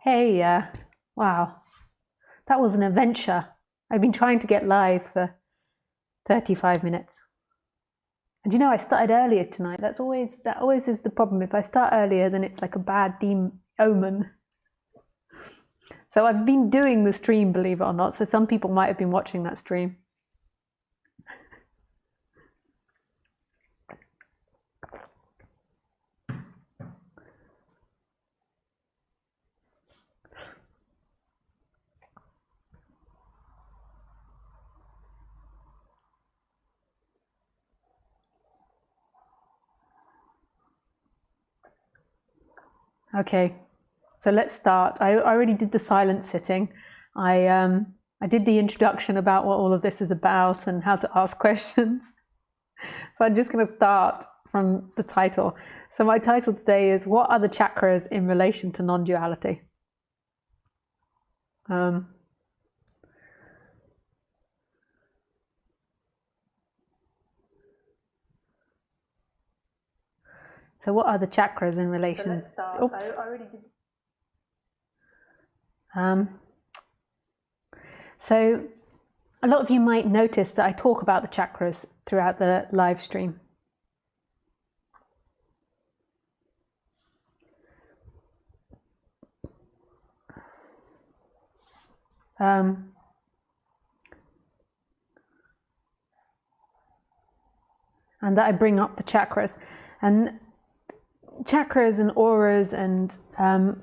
Hey, wow, that was an adventure. I've been trying to get live for 35 minutes. And you know, I started earlier tonight. That always is the problem. If I start earlier, then it's like a bad omen. So I've been doing the stream, believe it or not. So some people might have been watching that stream. Okay, so let's start. I already did the silent sitting. I did the introduction about what all of this is about and how to ask questions. So I'm just going to start from the title. So my title today is, what are the chakras in relation to non-duality? So what are the chakras in relation? So let's start. Oops. I already did. So a lot of you might notice that I talk about the chakras throughout the live stream. And that I bring up the chakras. And chakras and auras and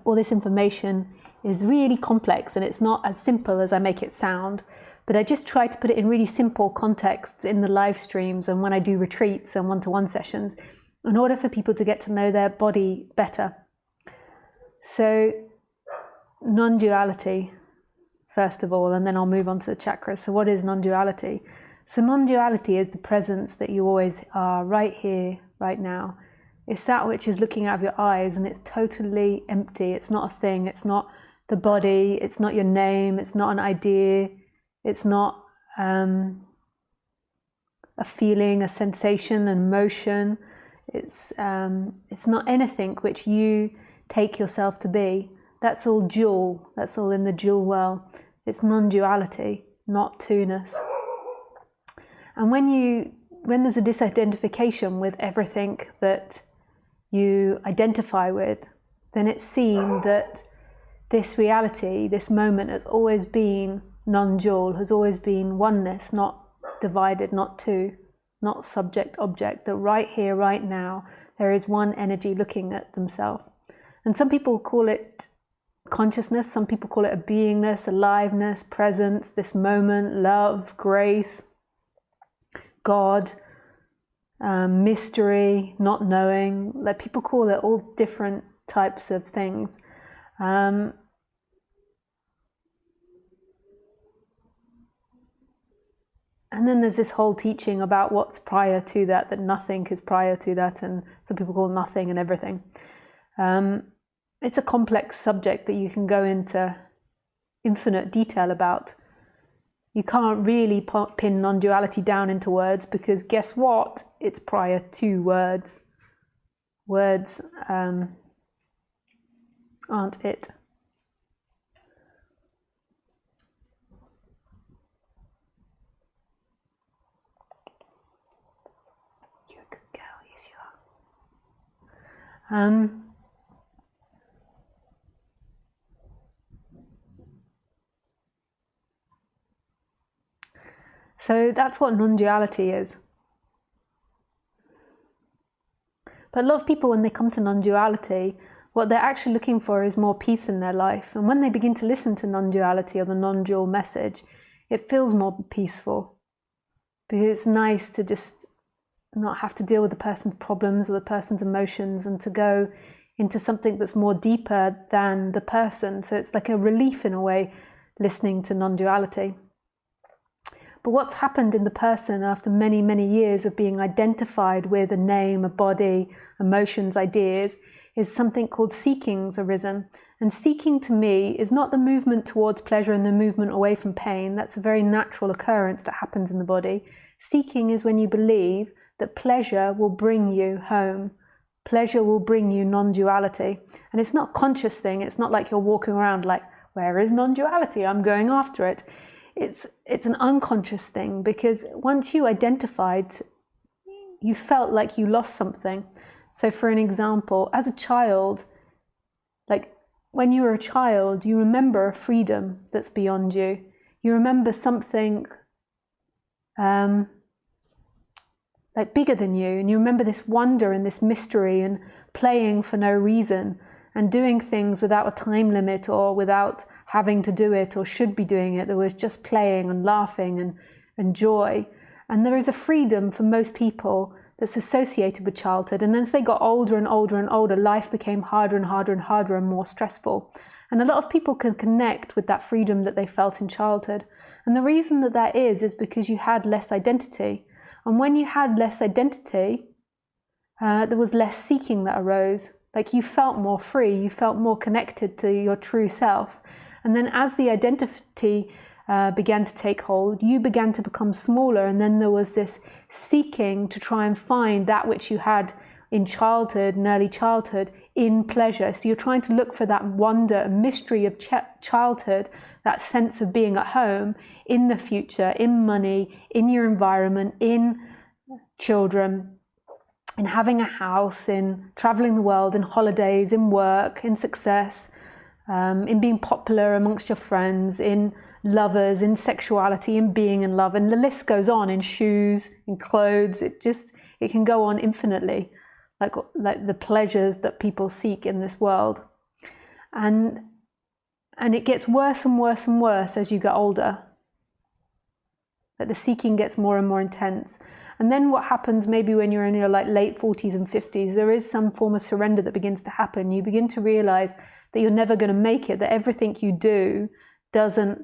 all this information is really complex, and it's not as simple as I make it sound, but I just try to put it in really simple contexts in the live streams and when I do retreats and one-to-one sessions in order for people to get to know their body better. So non-duality, first of all, and then I'll move on to the chakras. So what is non-duality? So non-duality is the presence that you always are, right here, right now. It's that which is looking out of your eyes, and it's totally empty. It's not a thing. It's not the body. It's not your name. It's not an idea. It's not a feeling, a sensation, an emotion. It's not anything which you take yourself to be. That's all dual. That's all in the dual world. It's non-duality, not two-ness. And when there's a disidentification with everything that you identify with, then it's seen that this reality, this moment, has always been non-dual, has always been oneness, not divided, not two, not subject-object, that right here, right now, there is one energy looking at themselves. And some people call it consciousness, some people call it a beingness, aliveness, presence, this moment, love, grace, God, mystery, not knowing. Like, people call it all different types of things. And then there's this whole teaching about what's prior to that, that nothing is prior to that, and some people call nothing and everything. It's a complex subject that you can go into infinite detail about. You can't really pin non-duality down into words, because guess what? It's prior to words. Words aren't it. You're a good girl, yes you are. So that's what non-duality is. But a lot of people, when they come to non-duality, what they're actually looking for is more peace in their life. And when they begin to listen to non-duality or the non-dual message, it feels more peaceful. Because it's nice to just not have to deal with the person's problems or the person's emotions, and to go into something that's more deeper than the person. So it's like a relief in a way, listening to non-duality. But what's happened in the person after many, many years of being identified with a name, a body, emotions, ideas, is something called seeking's arisen. And seeking to me is not the movement towards pleasure and the movement away from pain. That's a very natural occurrence that happens in the body. Seeking is when you believe that pleasure will bring you home, pleasure will bring you non-duality. And it's not a conscious thing. It's not like you're walking around like, where is non-duality? I'm going after it. It's an unconscious thing, because once you identified, you felt like you lost something. So for an example, as a child, like when you were a child, you remember a freedom that's beyond you. You remember something like bigger than you, and you remember this wonder and this mystery and playing for no reason and doing things without a time limit or without having to do it or should be doing it. There was just playing and laughing and joy. And there is a freedom for most people that's associated with childhood. And as they got older and older and older, life became harder and harder and harder and more stressful. And a lot of people can connect with that freedom that they felt in childhood. And the reason that is because you had less identity. And when you had less identity, there was less seeking that arose. Like you felt more free, you felt more connected to your true self. And then as the identity began to take hold, you began to become smaller, and then there was this seeking to try and find that which you had in childhood and early childhood in pleasure. So you're trying to look for that wonder and mystery of childhood, that sense of being at home, in the future, in money, in your environment, in children, in having a house, in traveling the world, in holidays, in work, in success, in being popular amongst your friends, in lovers, in sexuality, in being in love, and the list goes on, in shoes, in clothes. It can go on infinitely, like the pleasures that people seek in this world. And it gets worse and worse and worse as you get older. Like the seeking gets more and more intense. And then what happens maybe when you're in your late 40s and 50s, there is some form of surrender that begins to happen. You begin to realize that you're never going to make it, that everything you do doesn't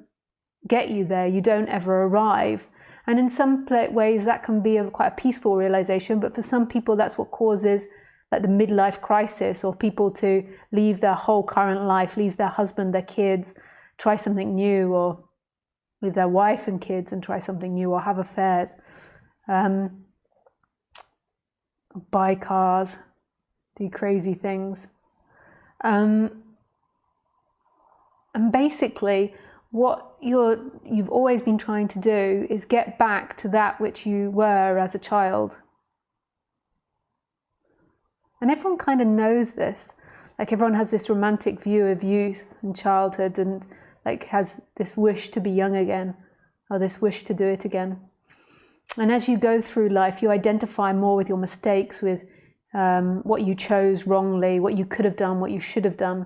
get you there. You don't ever arrive. And in some ways that can be quite a peaceful realization, but for some people that's what causes like the midlife crisis, or people to leave their whole current life, leave their husband, their kids, try something new, or leave their wife and kids and try something new, or have affairs, buy cars, do crazy things. And basically what you've always been trying to do is get back to that which you were as a child. And everyone kind of knows this. Like everyone has this romantic view of youth and childhood, and like has this wish to be young again, or this wish to do it again. And as you go through life, you identify more with your mistakes, with what you chose wrongly, what you could have done, what you should have done.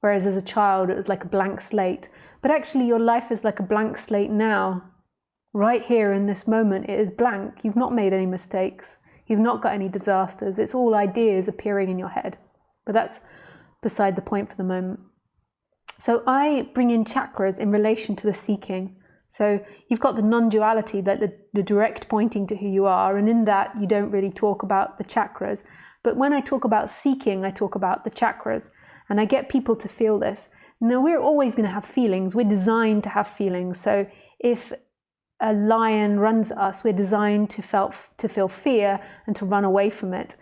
Whereas as a child, it was like a blank slate. But actually your life is like a blank slate now. Right here in this moment, it is blank. You've not made any mistakes. You've not got any disasters. It's all ideas appearing in your head. But that's beside the point for the moment. So I bring in chakras in relation to the seeking. So you've got the non-duality, that the direct pointing to who you are, and in that you don't really talk about the chakras. But when I talk about seeking, I talk about the chakras, and I get people to feel this. Now, we're always going to have feelings. We're designed to have feelings. So if a lion runs at us, we're designed to feel fear and to run away from it.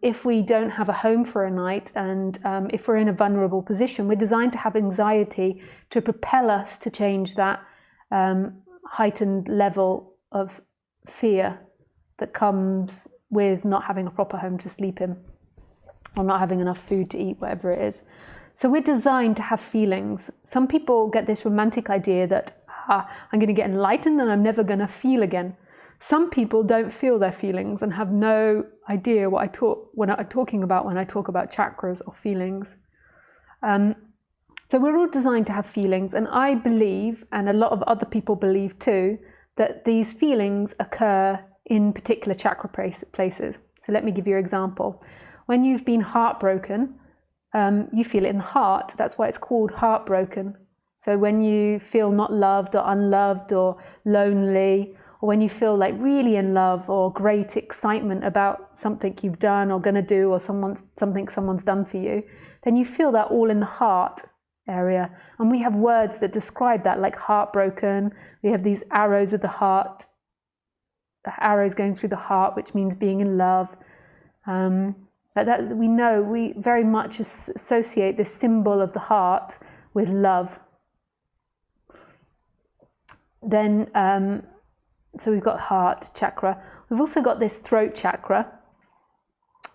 If we don't have a home for a night, and if we're in a vulnerable position, we're designed to have anxiety to propel us to change that heightened level of fear that comes with not having a proper home to sleep in, or not having enough food to eat, whatever it is. So we're designed to have feelings. Some people get this romantic idea that I'm going to get enlightened and I'm never going to feel again. Some people don't feel their feelings and have no idea what I'm talking about when I talk about chakras or feelings. So we're all designed to have feelings, and I believe, and a lot of other people believe too, that these feelings occur in particular chakra places. So let me give you an example. When you've been heartbroken, you feel it in the heart. That's why it's called heartbroken. So when you feel not loved or unloved or lonely, or when you feel like really in love or great excitement about something you've done or going to do, or something someone's done for you, then you feel that all in the heart area. And we have words that describe that, like heartbroken. We have these arrows of the heart, arrows going through the heart, which means being in love. That we know, we very much associate this symbol of the heart with love. Then, so we've got heart chakra. We've also got this throat chakra.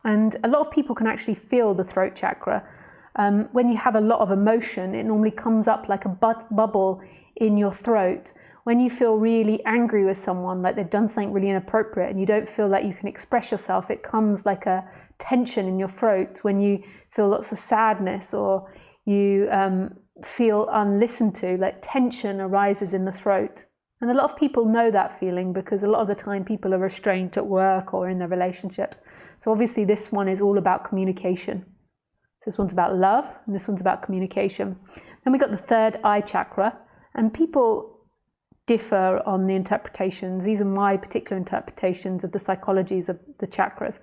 And a lot of people can actually feel the throat chakra. When you have a lot of emotion, it normally comes up like a bubble in your throat. When you feel really angry with someone, like they've done something really inappropriate and you don't feel like you can express yourself, it comes like a tension in your throat. When you feel lots of sadness or you feel unlistened to, like tension arises in the throat. And a lot of people know that feeling because a lot of the time people are restrained at work or in their relationships. So obviously this one is all about communication. So this one's about love and this one's about communication. Then we got the third eye chakra, and people differ on the interpretations. These are my particular interpretations of the psychologies of the chakras.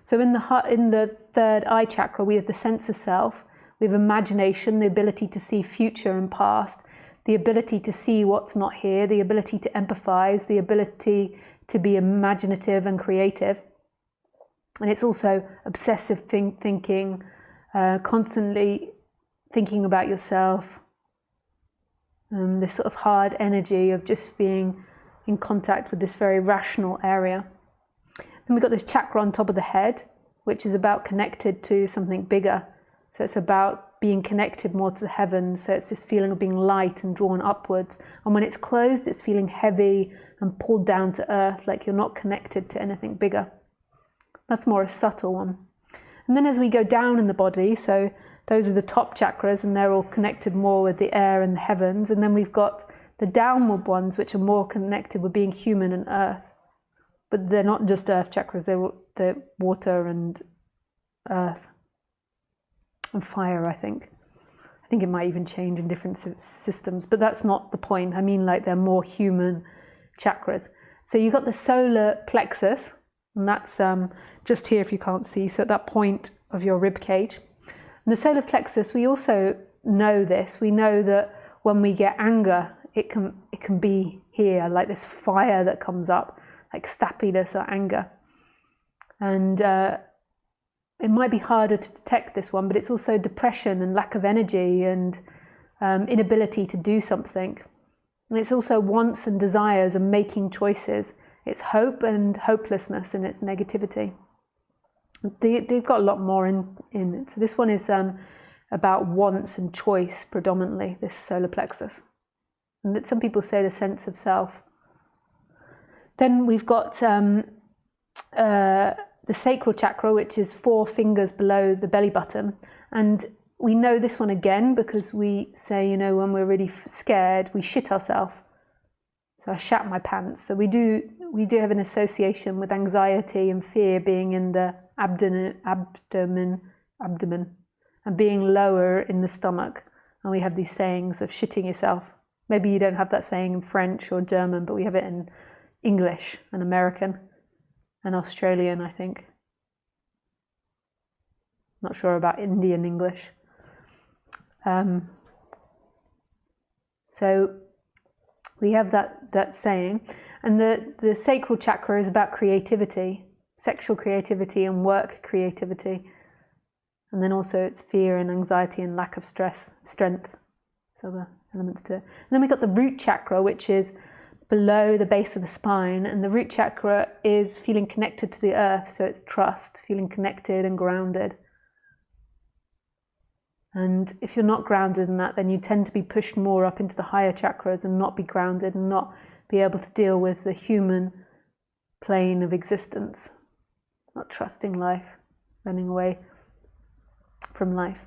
So in the third eye chakra, we have the sense of self, we have imagination, the ability to see future and past, the ability to see what's not here, the ability to empathize, the ability to be imaginative and creative. And it's also obsessive thinking, constantly thinking about yourself, this sort of hard energy of just being in contact with this very rational area. Then we've got this chakra on top of the head, which is about connected to something bigger. So it's about being connected more to the heavens. So it's this feeling of being light and drawn upwards. And when it's closed, it's feeling heavy and pulled down to earth, like you're not connected to anything bigger. That's more a subtle one. And then as we go down in the body, so those are the top chakras and they're all connected more with the air and the heavens. And then we've got the downward ones, which are more connected with being human and earth. But they're not just earth chakras, they're water and earth and fire, I think. I think it might even change in different systems, but that's not the point. I mean, like they're more human chakras. So you've got the solar plexus, and that's just here if you can't see, so at that point of your rib cage. And the solar plexus, we also know this. We know that when we get anger, it can be here, like this fire that comes up, like snappiness or anger. And it might be harder to detect this one, but it's also depression and lack of energy and inability to do something. And it's also wants and desires and making choices. It's hope and hopelessness and its negativity. They've got a lot more in it. So this one is about wants and choice predominantly, this solar plexus. And that some people say the sense of self. Then we've got the Sacral Chakra, which is 4 fingers below the belly button. And we know this one again because we say, you know, when we're really scared, we shit ourselves. So I shat my pants. So we do have an association with anxiety and fear being in the abdomen and being lower in the stomach. And we have these sayings of shitting yourself. Maybe you don't have that saying in French or German, but we have it in English and American and Australian, I think. Not sure about Indian English. So we have that saying. And the sacral chakra is about creativity, sexual creativity and work creativity. And then also it's fear and anxiety and lack of strength. So the elements to it. And then we've got the root chakra, which is below the base of the spine. And the root chakra is feeling connected to the earth. So it's trust, feeling connected and grounded. And if you're not grounded in that, then you tend to be pushed more up into the higher chakras and not be grounded and not be able to deal with the human plane of existence, not trusting life, running away from life.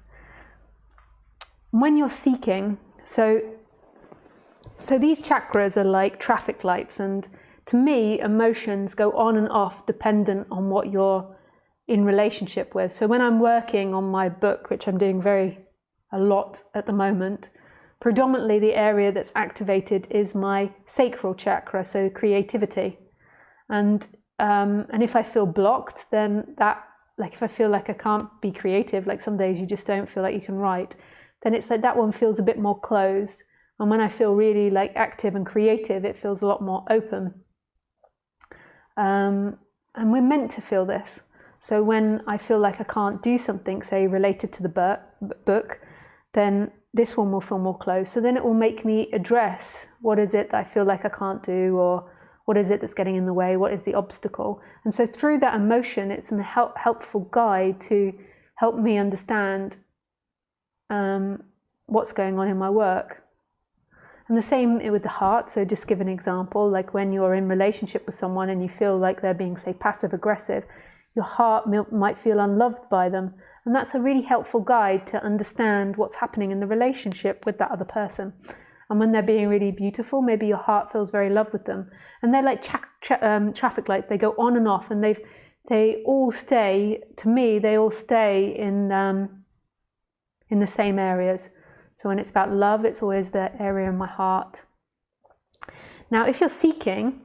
When you're seeking, so these chakras are like traffic lights, and to me, emotions go on and off dependent on what you're in relationship with. So when I'm working on my book, which I'm doing a lot at the moment, predominantly the area that's activated is my sacral chakra, so creativity. And if I feel blocked, then that, like if I feel like I can't be creative, like some days you just don't feel like you can write, then it's like that one feels a bit more closed. And when I feel really like active and creative, it feels a lot more open. And we're meant to feel this. So when I feel like I can't do something, say related to the book, then this one will feel more closed. So then it will make me address what is it that I feel like I can't do, or what is it that's getting in the way, what is the obstacle. And so through that emotion, it's a helpful guide to help me understand what's going on in my work. And the same with the heart. So just give an example, like when you're in relationship with someone and you feel like they're being, say, passive aggressive, your heart might feel unloved by them. And that's a really helpful guide to understand what's happening in the relationship with that other person. And when they're being really beautiful, maybe your heart feels very loved with them. And they're like traffic lights. They go on and off, and they all stay, to me, they all stay in the same areas. So when it's about love, it's always that area in my heart. Now, if you're seeking,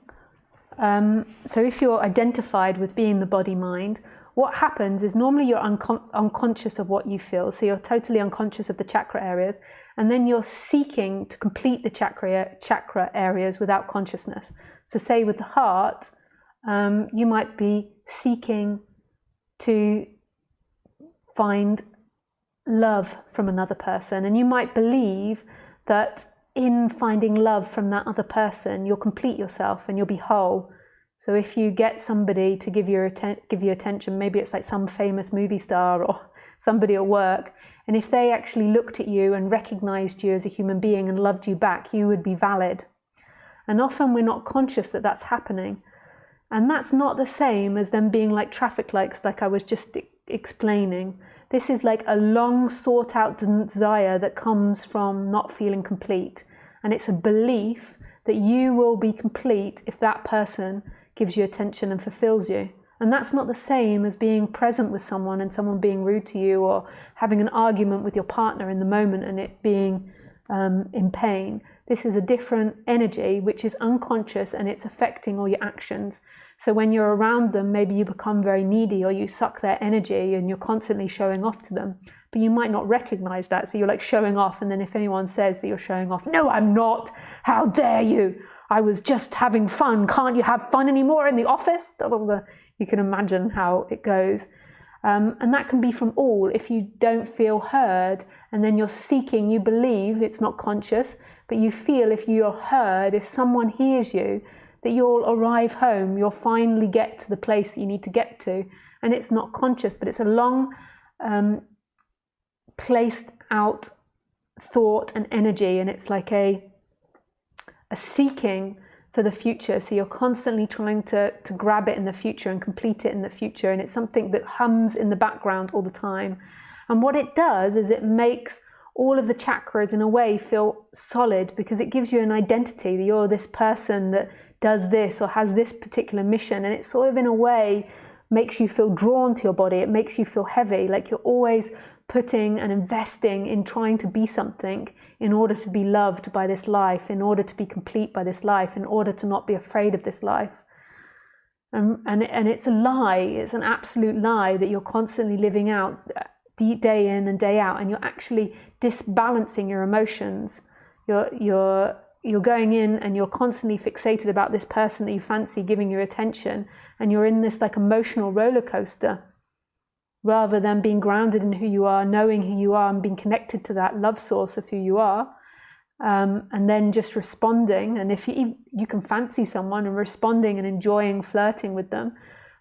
so if you're identified with being the body-mind, what happens is normally you're unconscious of what you feel. So you're totally unconscious of the chakra areas, and then you're seeking to complete the chakra areas without consciousness. So say with the heart, you might be seeking to find love from another person, and you might believe that in finding love from that other person you'll complete yourself and you'll be whole. So if you get somebody to give you attention, maybe it's like some famous movie star or somebody at work, and if they actually looked at you and recognized you as a human being and loved you back, you would be valid. And often we're not conscious that that's happening, and that's not the same as them being like traffic lights, like I was just explaining. This is like a long sought out desire that comes from not feeling complete. And it's a belief that you will be complete if that person gives you attention and fulfills you. And that's not the same as being present with someone and someone being rude to you, or having an argument with your partner in the moment and it being in pain. This is a different energy which is unconscious, and it's affecting all your actions. So when you're around them, maybe you become very needy, or you suck their energy and you're constantly showing off to them. But you might not recognize that. So you're like showing off. And then if anyone says that you're showing off, no, I'm not. How dare you? I was just having fun. Can't you have fun anymore in the office? You can imagine how it goes. And that can be from all. If you don't feel heard, and then you're seeking, you believe, it's not conscious, but you feel if you're heard, if someone hears you, that you'll arrive home, you'll finally get to the place that you need to get to. And it's not conscious, but it's a long placed out thought and energy, and it's like a seeking for the future. So you're constantly trying to grab it in the future and complete it in the future, and it's something that hums in the background all the time. And what it does is it makes all of the chakras in a way feel solid, because it gives you an identity that you're this person that does this or has this particular mission, and it sort of in a way makes you feel drawn to your body. It makes you feel heavy, like you're always putting and investing in trying to be something in order to be loved by this life, in order to be complete by this life, in order to not be afraid of this life. And it's a lie, it's an absolute lie that you're constantly living out day in and day out, and you're actually disbalancing your emotions. You're going in and you're constantly fixated about this person that you fancy giving you attention, and you're in this like emotional roller coaster, rather than being grounded in who you are, knowing who you are, and being connected to that love source of who you are, and then just responding. And if you can fancy someone and responding and enjoying flirting with them,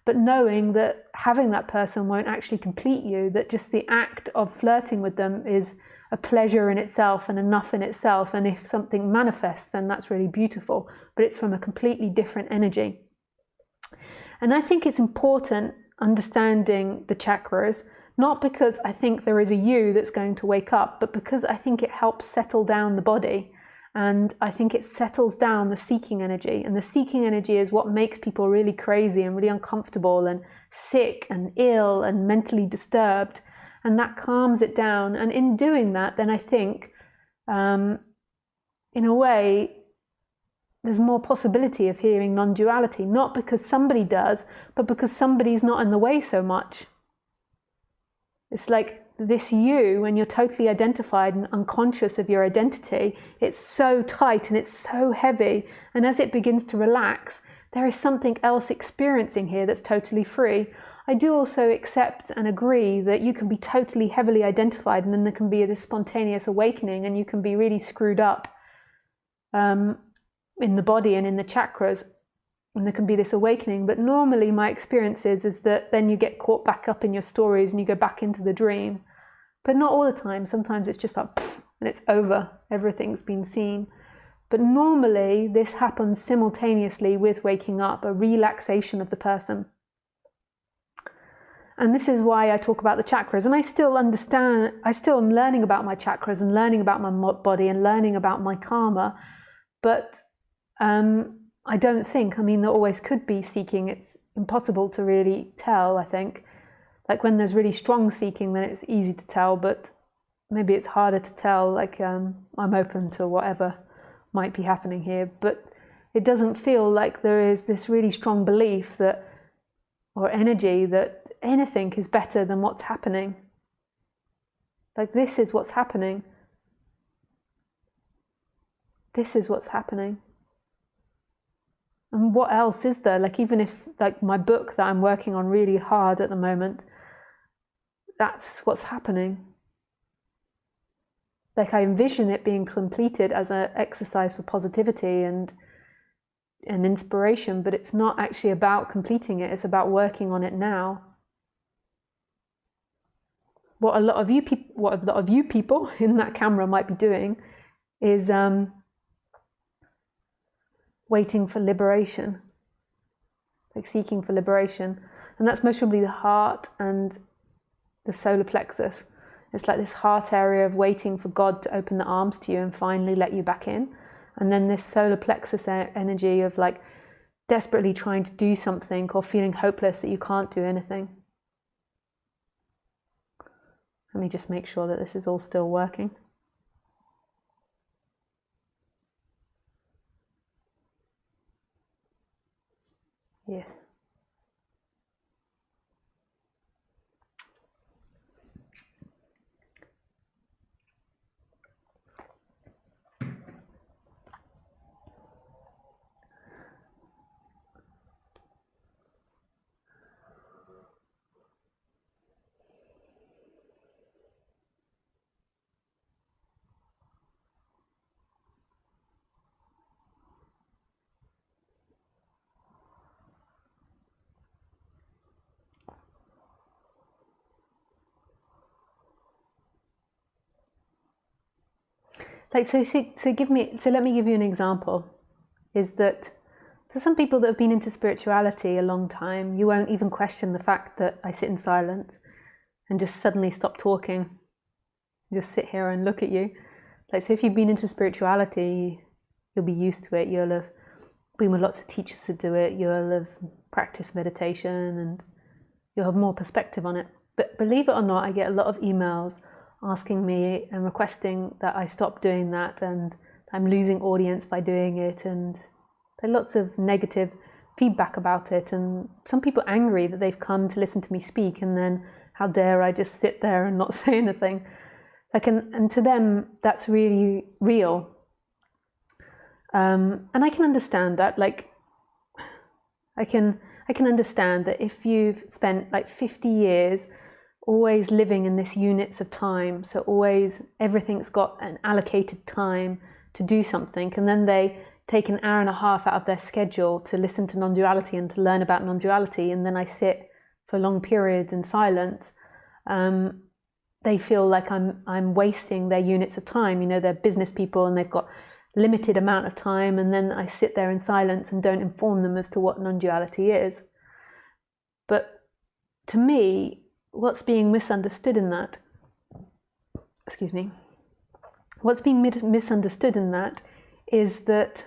but knowing that having that person won't actually complete you, that just the act of flirting with them is a pleasure in itself and enough in itself. And if something manifests, then that's really beautiful, but it's from a completely different energy. And I think it's important understanding the chakras, not because I think there is a you that's going to wake up, but because I think it helps settle down the body. And I think it settles down the seeking energy. And the seeking energy is what makes people really crazy and really uncomfortable and sick and ill and mentally disturbed. And that calms it down. And in doing that, then I think, in a way, there's more possibility of hearing non-duality, not because somebody does, but because somebody's not in the way so much. It's like this you, when you're totally identified and unconscious of your identity, it's so tight and it's so heavy. And as it begins to relax, there is something else experiencing here that's totally free. I do also accept and agree that you can be totally heavily identified, and then there can be this spontaneous awakening, and you can be really screwed up in the body and in the chakras, and there can be this awakening. But normally my experience is that then you get caught back up in your stories and you go back into the dream. But not all the time. Sometimes it's just like, pfft, and it's over. Everything's been seen. But normally this happens simultaneously with waking up, a relaxation of the person. And this is why I talk about the chakras. And I still am learning about my chakras and learning about my body and learning about my karma. But I don't think, there always could be seeking. It's impossible to really tell, I think. Like when there's really strong seeking, then it's easy to tell, but maybe it's harder to tell. Like I'm open to whatever might be happening here, but it doesn't feel like there is this really strong belief that, or energy that anything is better than what's happening. Like this is what's happening. This is what's happening. And what else is there? Like even if like my book that I'm working on really hard at the moment, that's what's happening. Like I envision it being completed as an exercise for positivity and inspiration, but it's not actually about completing it. It's about working on it now. What a lot of you people in that camera might be doing is waiting for liberation, like seeking for liberation. And that's most probably the heart and the solar plexus. It's like this heart area of waiting for God to open the arms to you and finally let you back in. And then this solar plexus energy of like desperately trying to do something or feeling hopeless that you can't do anything. Let me just make sure that this is all still working. Yes. Like so let me give you an example. Is that for some people that have been into spirituality a long time, you won't even question the fact that I sit in silence and just suddenly stop talking. Just sit here and look at you. Like so if you've been into spirituality, you'll be used to it. You'll have been with lots of teachers to do it. You'll have practiced meditation and you'll have more perspective on it. But believe it or not, I get a lot of emails asking me and requesting that I stop doing that, and I'm losing audience by doing it, and there are lots of negative feedback about it, and some people angry that they've come to listen to me speak and then how dare I just sit there and not say anything. Like and to them that's really real, and I can understand that. Like I can understand that if you've spent like 50 years always living in this units of time, so always everything's got an allocated time to do something, and then they take an hour and a half out of their schedule to listen to non-duality and to learn about non-duality, and then I sit for long periods in silence, they feel like I'm wasting their units of time. They're business people and they've got limited amount of time, and then I sit there in silence and don't inform them as to what non-duality is. But to me, what's being misunderstood in that, what's being misunderstood in that is that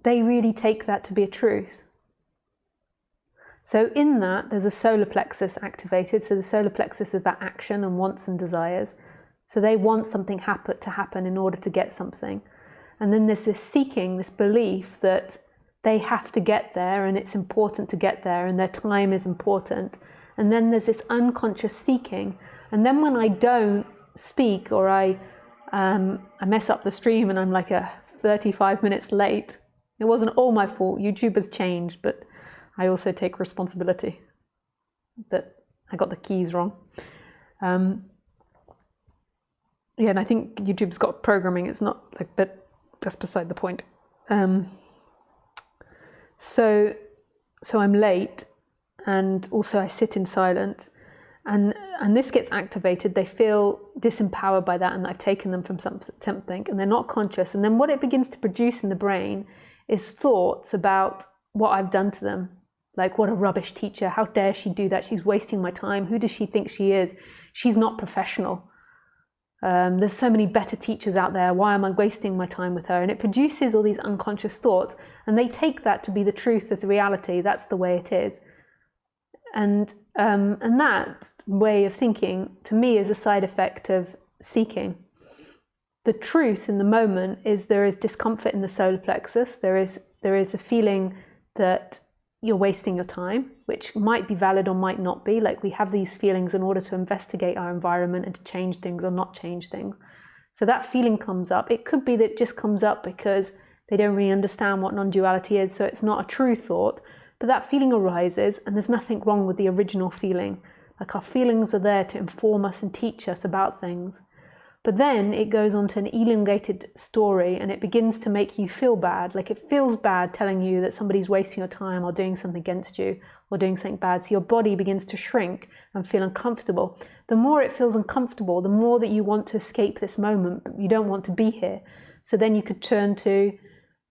they really take that to be a truth. So in that, there's a solar plexus activated. So the solar plexus is about action and wants and desires. So they want something to happen in order to get something. And then there's this seeking, this belief that they have to get there and it's important to get there and their time is important. And then there's this unconscious seeking. And then when I don't speak or I mess up the stream and I'm like 35 minutes late, it wasn't all my fault. YouTube has changed, but I also take responsibility that I got the keys wrong. Yeah, and I think YouTube's got programming. It's not like, but that's beside the point. So I'm late, and also I sit in silence, and this gets activated. They feel disempowered by that, and I've taken them from something, and they're not conscious. And then what it begins to produce in the brain is thoughts about what I've done to them. Like, what a rubbish teacher. How dare she do that? She's wasting my time. Who does she think she is? She's not professional. There's so many better teachers out there. Why am I wasting my time with her? And it produces all these unconscious thoughts, and they take that to be the truth of the reality. That's the way it is. And that way of thinking, to me, is a side effect of seeking. The truth in the moment is there is discomfort in the solar plexus. There is a feeling that you're wasting your time, which might be valid or might not be. Like, we have these feelings in order to investigate our environment and to change things or not change things. So that feeling comes up. It could be that it just comes up because they don't really understand what non-duality is, so it's not a true thought. But that feeling arises, and there's nothing wrong with the original feeling. Like, our feelings are there to inform us and teach us about things. But then it goes on to an elongated story, and it begins to make you feel bad. Like, it feels bad telling you that somebody's wasting your time or doing something against you or doing something bad. So your body begins to shrink and feel uncomfortable. The more it feels uncomfortable, the more that you want to escape this moment, but you don't want to be here. So then you could turn to,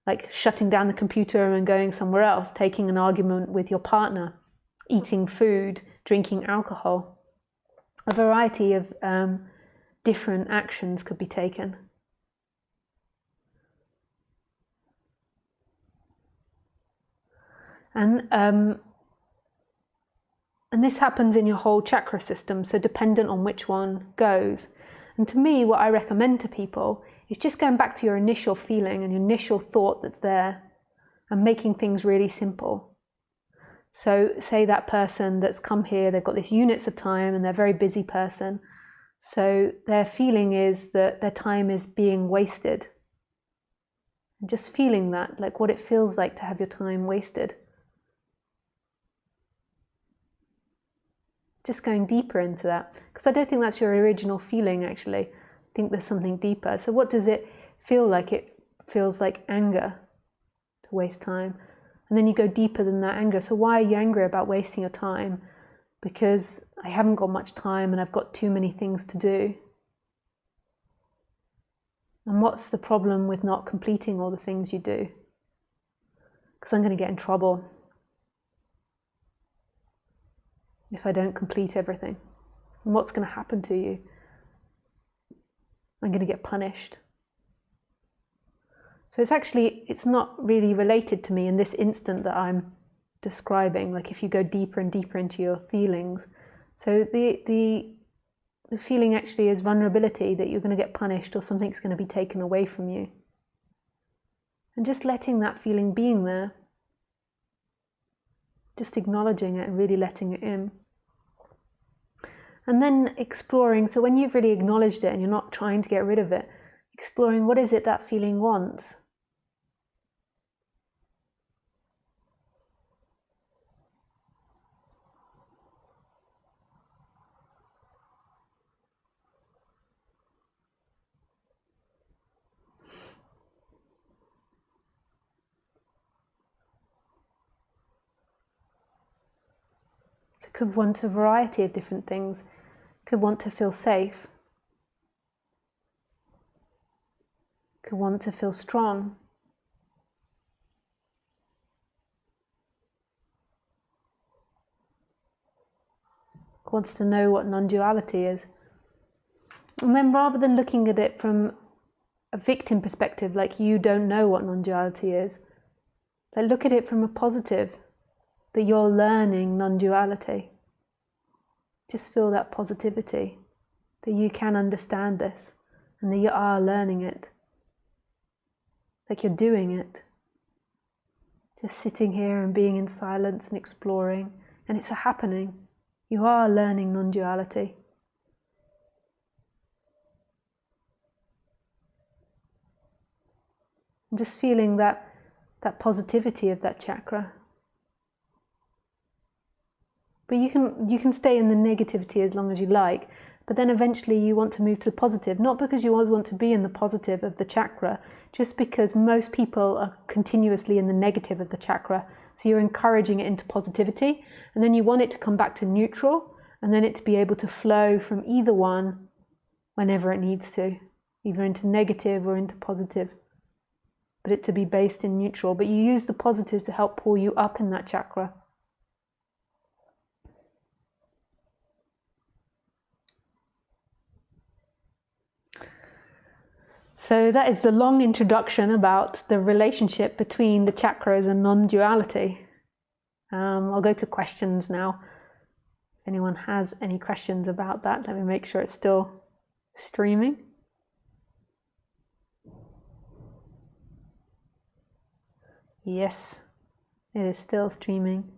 like, shutting down the computer and going somewhere else, taking an argument with your partner, eating food, drinking alcohol. A variety of different actions could be taken. And this happens in your whole chakra system, so dependent on which one goes. And to me, what I recommend to people is just going back to your initial feeling and your initial thought that's there, and making things really simple. So say that person that's come here, they've got this units of time and they're a very busy person. So their feeling is that their time is being wasted. And just feeling that, like what it feels like to have your time wasted. Just going deeper into that, because I don't think that's your original feeling actually. I think there's something deeper. So what does it feel like? It feels like anger to waste time. And then you go deeper than that anger. So why are you angry about wasting your time? Because I haven't got much time and I've got too many things to do. And what's the problem with not completing all the things you do? Because I'm going to get in trouble if I don't complete everything. And what's going to happen to you? I'm going to get punished. So it's not really related to me in this instant that I'm describing. Like, if you go deeper and deeper into your feelings. So the feeling actually is vulnerability, that you're going to get punished or something's going to be taken away from you. And just letting that feeling being there. Just acknowledging it and really letting it in. And then exploring, so when you've really acknowledged it and you're not trying to get rid of it, exploring what is it that feeling wants. So it could want a variety of different things. Could want to feel safe, could want to feel strong, wants to know what non-duality is. And then rather than looking at it from a victim perspective, like you don't know what non-duality is, like look at it from a positive, that you're learning non-duality. Just feel that positivity, that you can understand this and that you are learning it, like you're doing it. Just sitting here and being in silence and exploring, and it's a happening. You are learning non-duality. And just feeling that positivity of that chakra. But you can stay in the negativity as long as you like, but then eventually you want to move to the positive, not because you always want to be in the positive of the chakra, just because most people are continuously in the negative of the chakra. So you're encouraging it into positivity, and then you want it to come back to neutral, and then it to be able to flow from either one whenever it needs to, either into negative or into positive, but it to be based in neutral. But you use the positive to help pull you up in that chakra. So that is the long introduction about the relationship between the chakras and non-duality. I'll go to questions now. If anyone has any questions about that, let me make sure it's still streaming. Yes, it is still streaming.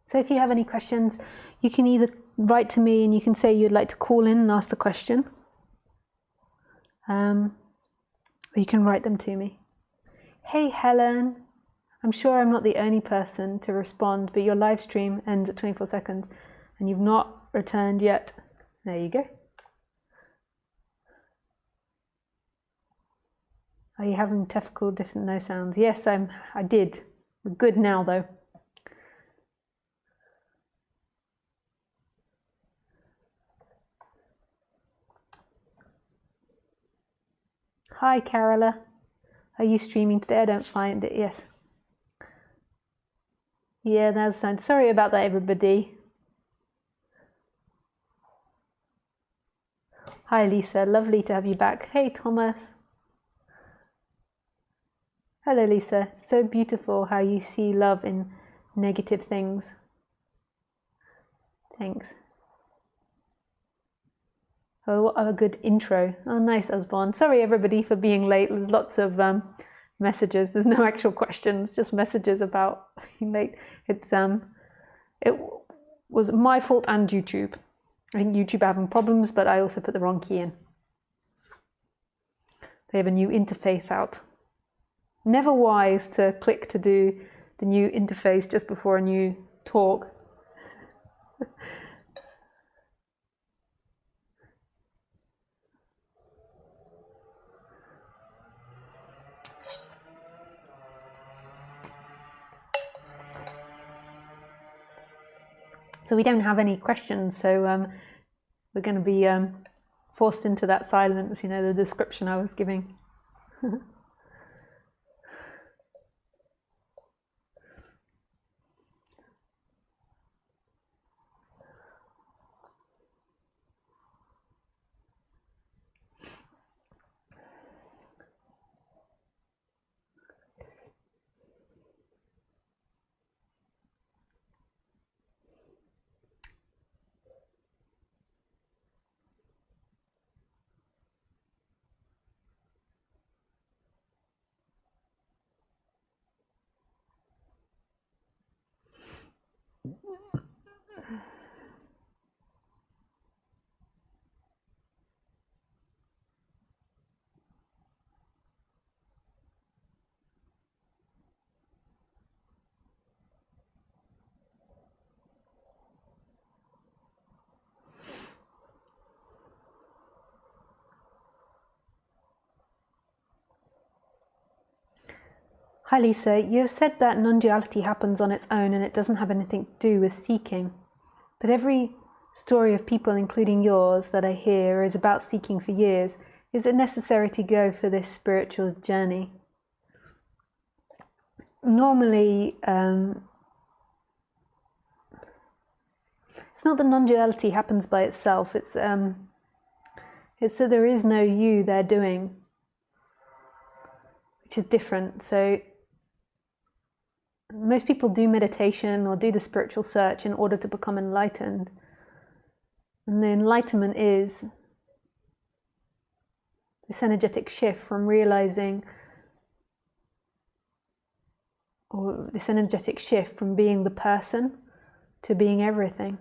So if you have any questions, you can either write to me and you can say you'd like to call in and ask the question, or you can write them to me. Hey Helen, I'm sure I'm not the only person to respond, but your live stream ends at 24 seconds and you've not returned yet. There you go. Are you having difficult different no sounds? Yes, I did. We're good now though. Hi Carola, are you streaming today? I don't find it, yes. Yeah, that's fine. Sorry about that, everybody. Hi Lisa, lovely to have you back. Hey Thomas. Hello Lisa, so beautiful how you see love in negative things. Thanks. Oh, what a good intro. Oh, nice, Osborne. Sorry, everybody, for being late. There's lots of messages. There's no actual questions, just messages about being late. It was my fault and YouTube. I think YouTube are having problems, but I also put the wrong key in. They have a new interface out. Never wise to click to do the new interface just before a new talk. So we don't have any questions, so we're going to be forced into that silence, you know, the description I was giving. Hi Lisa, you have said that non-duality happens on its own and it doesn't have anything to do with seeking. But every story of people, including yours, that I hear is about seeking for years. Is it necessary to go for this spiritual journey? normally, it's not that non-duality happens by itself. It's that there is no you there doing, which is different. So most people do meditation or do the spiritual search in order to become enlightened. And the enlightenment is this energetic shift from realizing, or this energetic shift from being the person to being everything.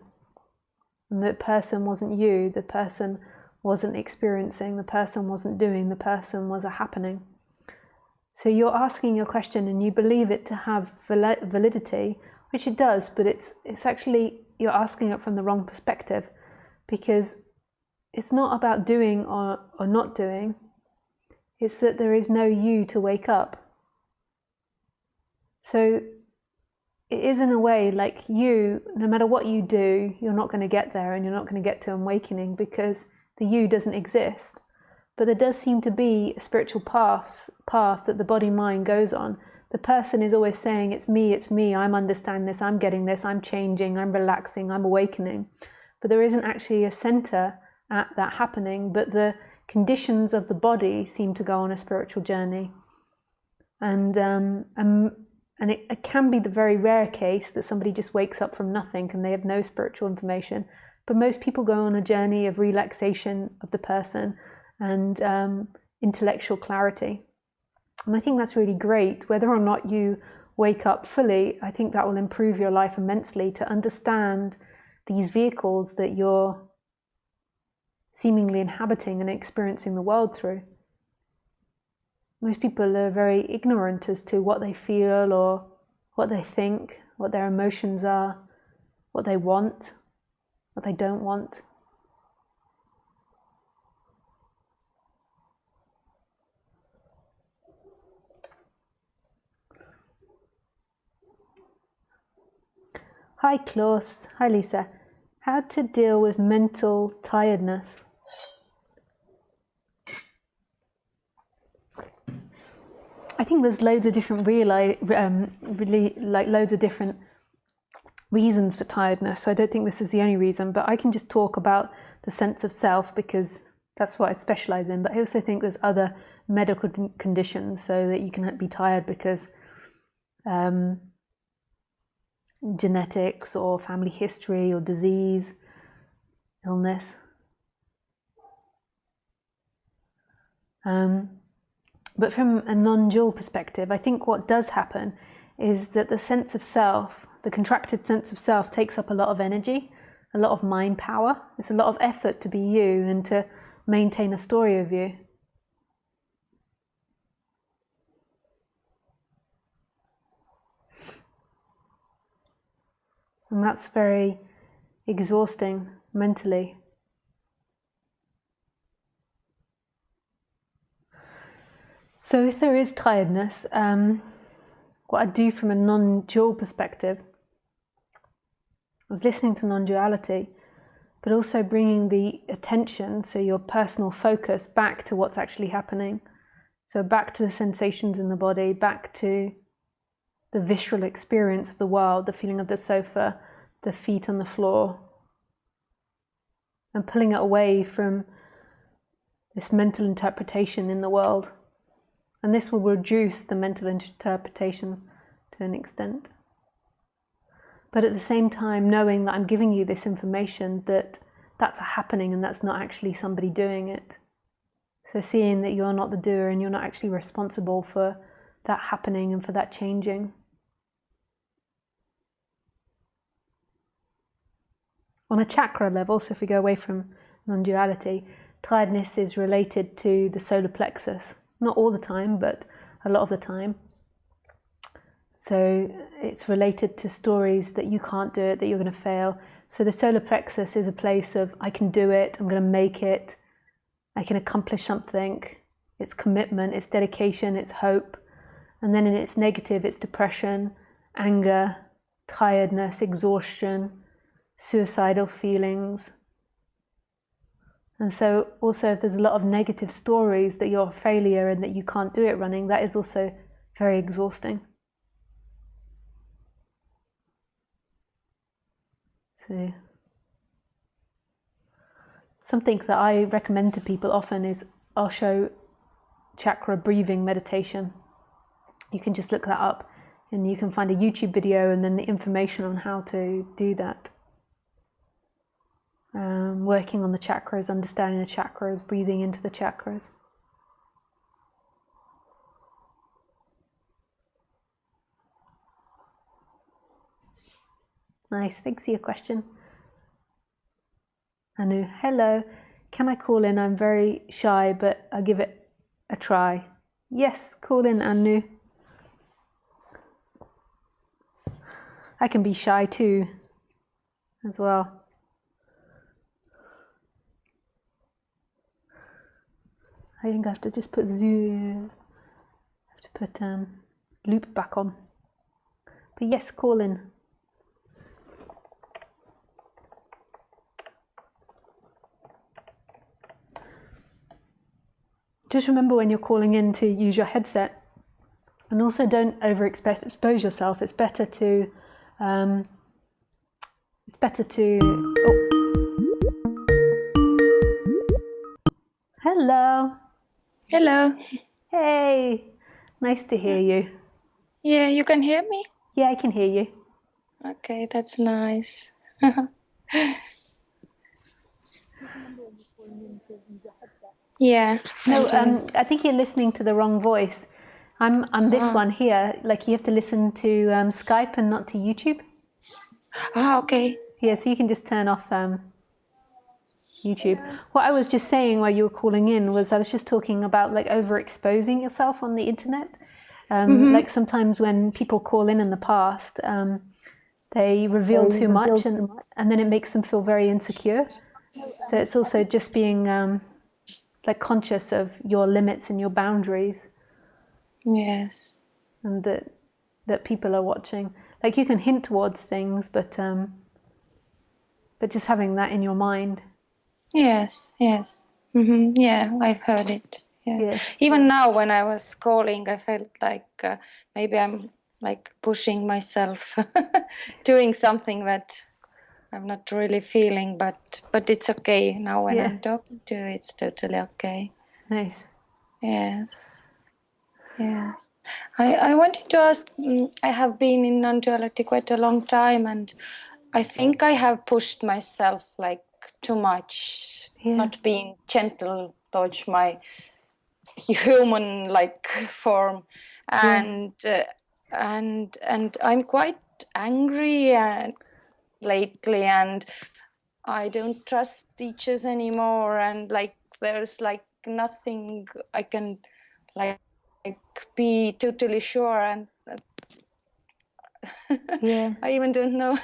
And the person wasn't you, the person wasn't experiencing, the person wasn't doing, the person was a happening. So you're asking your question and you believe it to have validity, which it does, but it's actually, you're asking it from the wrong perspective, because it's not about doing or not doing. It's that there is no you to wake up. So it is, in a way, like you, no matter what you do, you're not going to get there, and you're not going to get to awakening because the you doesn't exist. But there does seem to be a spiritual path that the body-mind goes on. The person is always saying, it's me, I'm understanding this, I'm getting this, I'm changing, I'm relaxing, I'm awakening. But there isn't actually a center at that happening, but the conditions of the body seem to go on a spiritual journey. And it can be the very rare case that somebody just wakes up from nothing and they have no spiritual information. But most people go on a journey of relaxation of the person and intellectual clarity. And I think that's really great. Whether or not you wake up fully, I think that will improve your life immensely, to understand these vehicles that you're seemingly inhabiting and experiencing the world through. Most people are very ignorant as to what they feel or what they think, what their emotions are, what they want, what they don't want. Hi Klaus, hi Lisa. How to deal with mental tiredness? I think there's loads of different loads of different reasons for tiredness. So I don't think this is the only reason, but I can just talk about the sense of self because that's what I specialize in. But I also think there's other medical conditions, so that you can be tired because genetics or family history or disease, illness. But from a non-dual perspective, I think what does happen is that the sense of self, the contracted sense of self, takes up a lot of energy, a lot of mind power. It's a lot of effort to be you and to maintain a story of you. And that's very exhausting mentally. So if there is tiredness, what I do from a non-dual perspective is listening to non-duality, but also bringing the attention, so your personal focus, back to what's actually happening. So back to the sensations in the body, back to the visceral experience of the world, the feeling of the sofa, the feet on the floor, and pulling it away from this mental interpretation in the world. And this will reduce the mental interpretation to an extent. But at the same time, knowing that I'm giving you this information, that that's a happening and that's not actually somebody doing it. So seeing that you're not the doer and you're not actually responsible for that happening and for that changing. On a chakra level, so if we go away from non-duality, tiredness is related to the solar plexus. Not all the time, but a lot of the time. So it's related to stories that you can't do it, that you're going to fail. So the solar plexus is a place of, I can do it, I'm going to make it, I can accomplish something. It's commitment, it's dedication, it's hope. And then in its negative, it's depression, anger, tiredness, exhaustion, suicidal feelings. And so also if there's a lot of negative stories that you're a failure and that you can't do it running, that is also very exhausting. So something that I recommend to people often is I'll show chakra breathing meditation. You can just look that up and you can find a YouTube video and then the information on how to do that. Working on the chakras, understanding the chakras, breathing into the chakras. Nice, thanks for your question. Anu, hello. Can I call in? I'm very shy, but I'll give it a try. Yes, call in, Anu. I can be shy too, as well. I think I have to just put loop back on. But yes, call in. Just remember when you're calling in to use your headset, and also don't overexpose yourself. It's better to oh. Hello. Hello. Hey, nice to hear you. Yeah, you can hear me? Yeah, I can hear you. Okay, that's nice. Yeah. No, I think you're listening to the wrong voice. I'm this one here. Like you have to listen to Skype and not to YouTube. Okay. Yeah, so you can just turn off YouTube. What I was just saying while you were calling in was I was just talking about like overexposing yourself on the internet. Like sometimes when people call in the past, they reveal too much and then it makes them feel very insecure. So it's also just being like conscious of your limits and your boundaries. Yes. And that people are watching. Like you can hint towards things, but just having that in your mind. Yes. Yeah, I've heard it. Yeah. Even now when I was calling, I felt like maybe I'm like pushing myself, doing something that I'm not really feeling, but it's okay now when I'm talking to you, it's totally okay. Nice. Yes. I wanted to ask, I have been in non-duality quite a long time, and I think I have pushed myself like too much, not being gentle towards my human like form, and I'm quite angry lately, and I don't trust teachers anymore, and like there's like nothing I can like be totally sure, and I even don't know.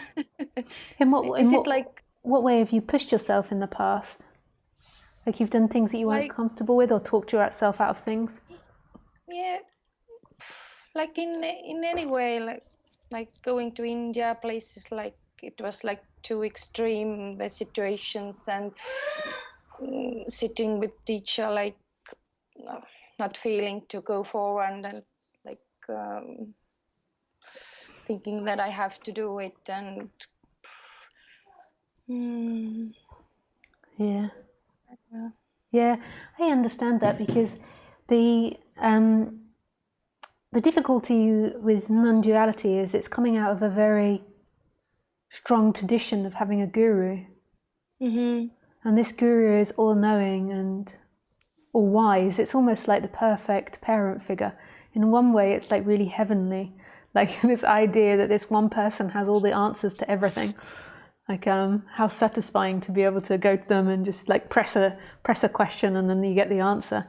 What way have you pushed yourself in the past? Like you've done things that you weren't comfortable with, or talked yourself out of things? Yeah, like in any way, like going to India, places like it was like too extreme the situations, and sitting with teacher like not feeling to go forward, and like thinking that I have to do it, and yeah, I understand that, because the difficulty with non-duality is it's coming out of a very strong tradition of having a guru. And this guru is all-knowing and all-wise. It's almost like the perfect parent figure. In one way, it's like really heavenly, like this idea that this one person has all the answers to everything. Like how satisfying to be able to go to them and just like press a question and then you get the answer.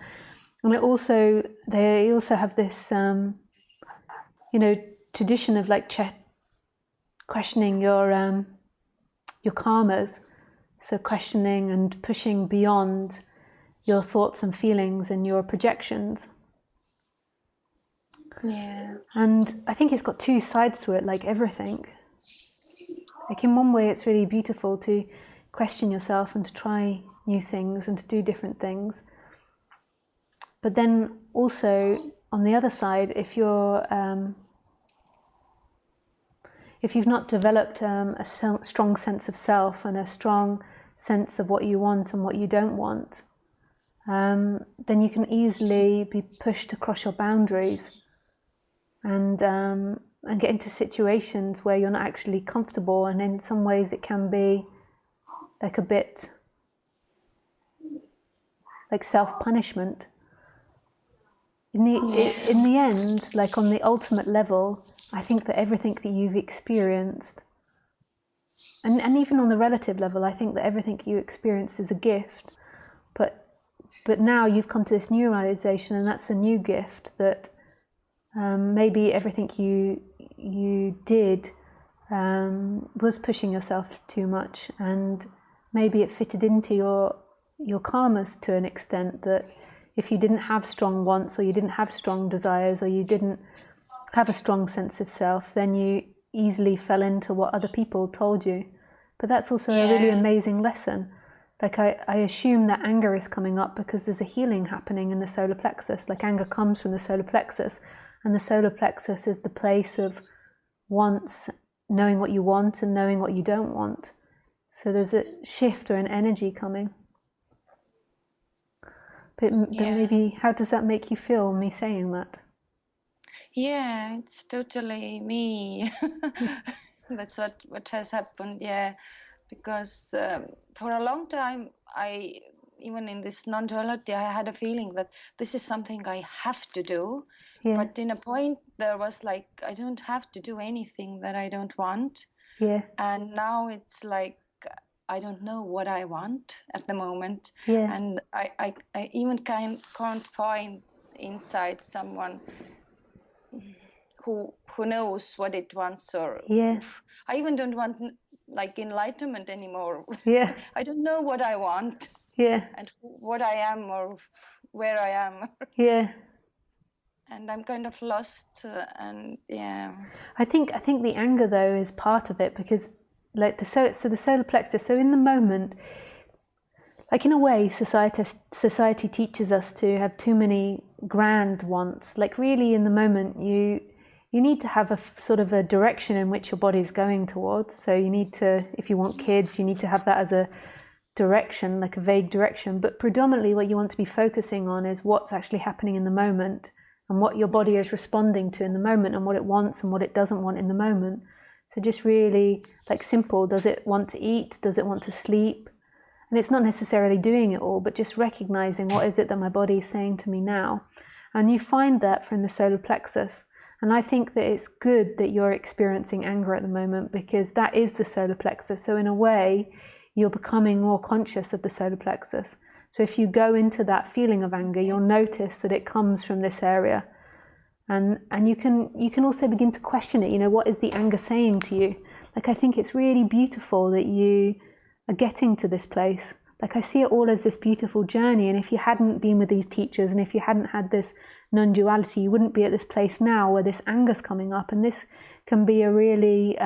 And they also have this tradition of like questioning your karmas. So questioning and pushing beyond your thoughts and feelings and your projections. Yeah. And I think it's got two sides to it, like everything. Like in one way, it's really beautiful to question yourself and to try new things and to do different things. But then also on the other side, if you're if you've not developed a strong sense of self and a strong sense of what you want and what you don't want, then you can easily be pushed across your boundaries and get into situations where you're not actually comfortable, and in some ways it can be like a bit like self-punishment. In the end, like on the ultimate level, I think that everything that you've experienced, and even on the relative level, I think that everything you experience is a gift. But now you've come to this new realization, and that's a new gift, that maybe everything you did was pushing yourself too much, and maybe it fitted into your karmas to an extent, that if you didn't have strong wants, or you didn't have strong desires, or you didn't have a strong sense of self, then you easily fell into what other people told you. But that's also a really amazing lesson. Like I assume that anger is coming up because there's a healing happening in the solar plexus. Like anger comes from the solar plexus, and the solar plexus is the place of wants, knowing what you want and knowing what you don't want. So there's a shift or an energy coming. But maybe, how does that make you feel, me saying that? Yeah, it's totally me. That's what has happened, because for a long time, even in this non-duality, I had a feeling that this is something I have to do. But in a point, there was like, I don't have to do anything that I don't want. And now it's like, I don't know what I want at the moment, and I even can't find inside someone who knows what it wants, or I even don't want like enlightenment anymore. I don't know what I want, and what I am or where I am. And I'm kind of lost, and I think the anger though is part of it, because like the solar plexus. So in the moment, like in a way, society teaches us to have too many grand wants. Like really, in the moment, you need to have a sort of a direction in which your body is going towards. So you need to, if you want kids, you need to have that as a direction, like a vague direction. But predominantly, what you want to be focusing on is what's actually happening in the moment, and what your body is responding to in the moment, and what it wants and what it doesn't want in the moment. So just really like simple, does it want to eat? Does it want to sleep? And it's not necessarily doing it all, but just recognizing what is it that my body is saying to me now. And you find that from the solar plexus. And I think that it's good that you're experiencing anger at the moment, because that is the solar plexus. So in a way, you're becoming more conscious of the solar plexus. So if you go into that feeling of anger, you'll notice that it comes from this area. And you can also begin to question it. You know, what is the anger saying to you? Like, I think it's really beautiful that you are getting to this place. Like, I see it all as this beautiful journey. And if you hadn't been with these teachers, and if you hadn't had this non-duality, you wouldn't be at this place now where this anger's coming up. And this can be a really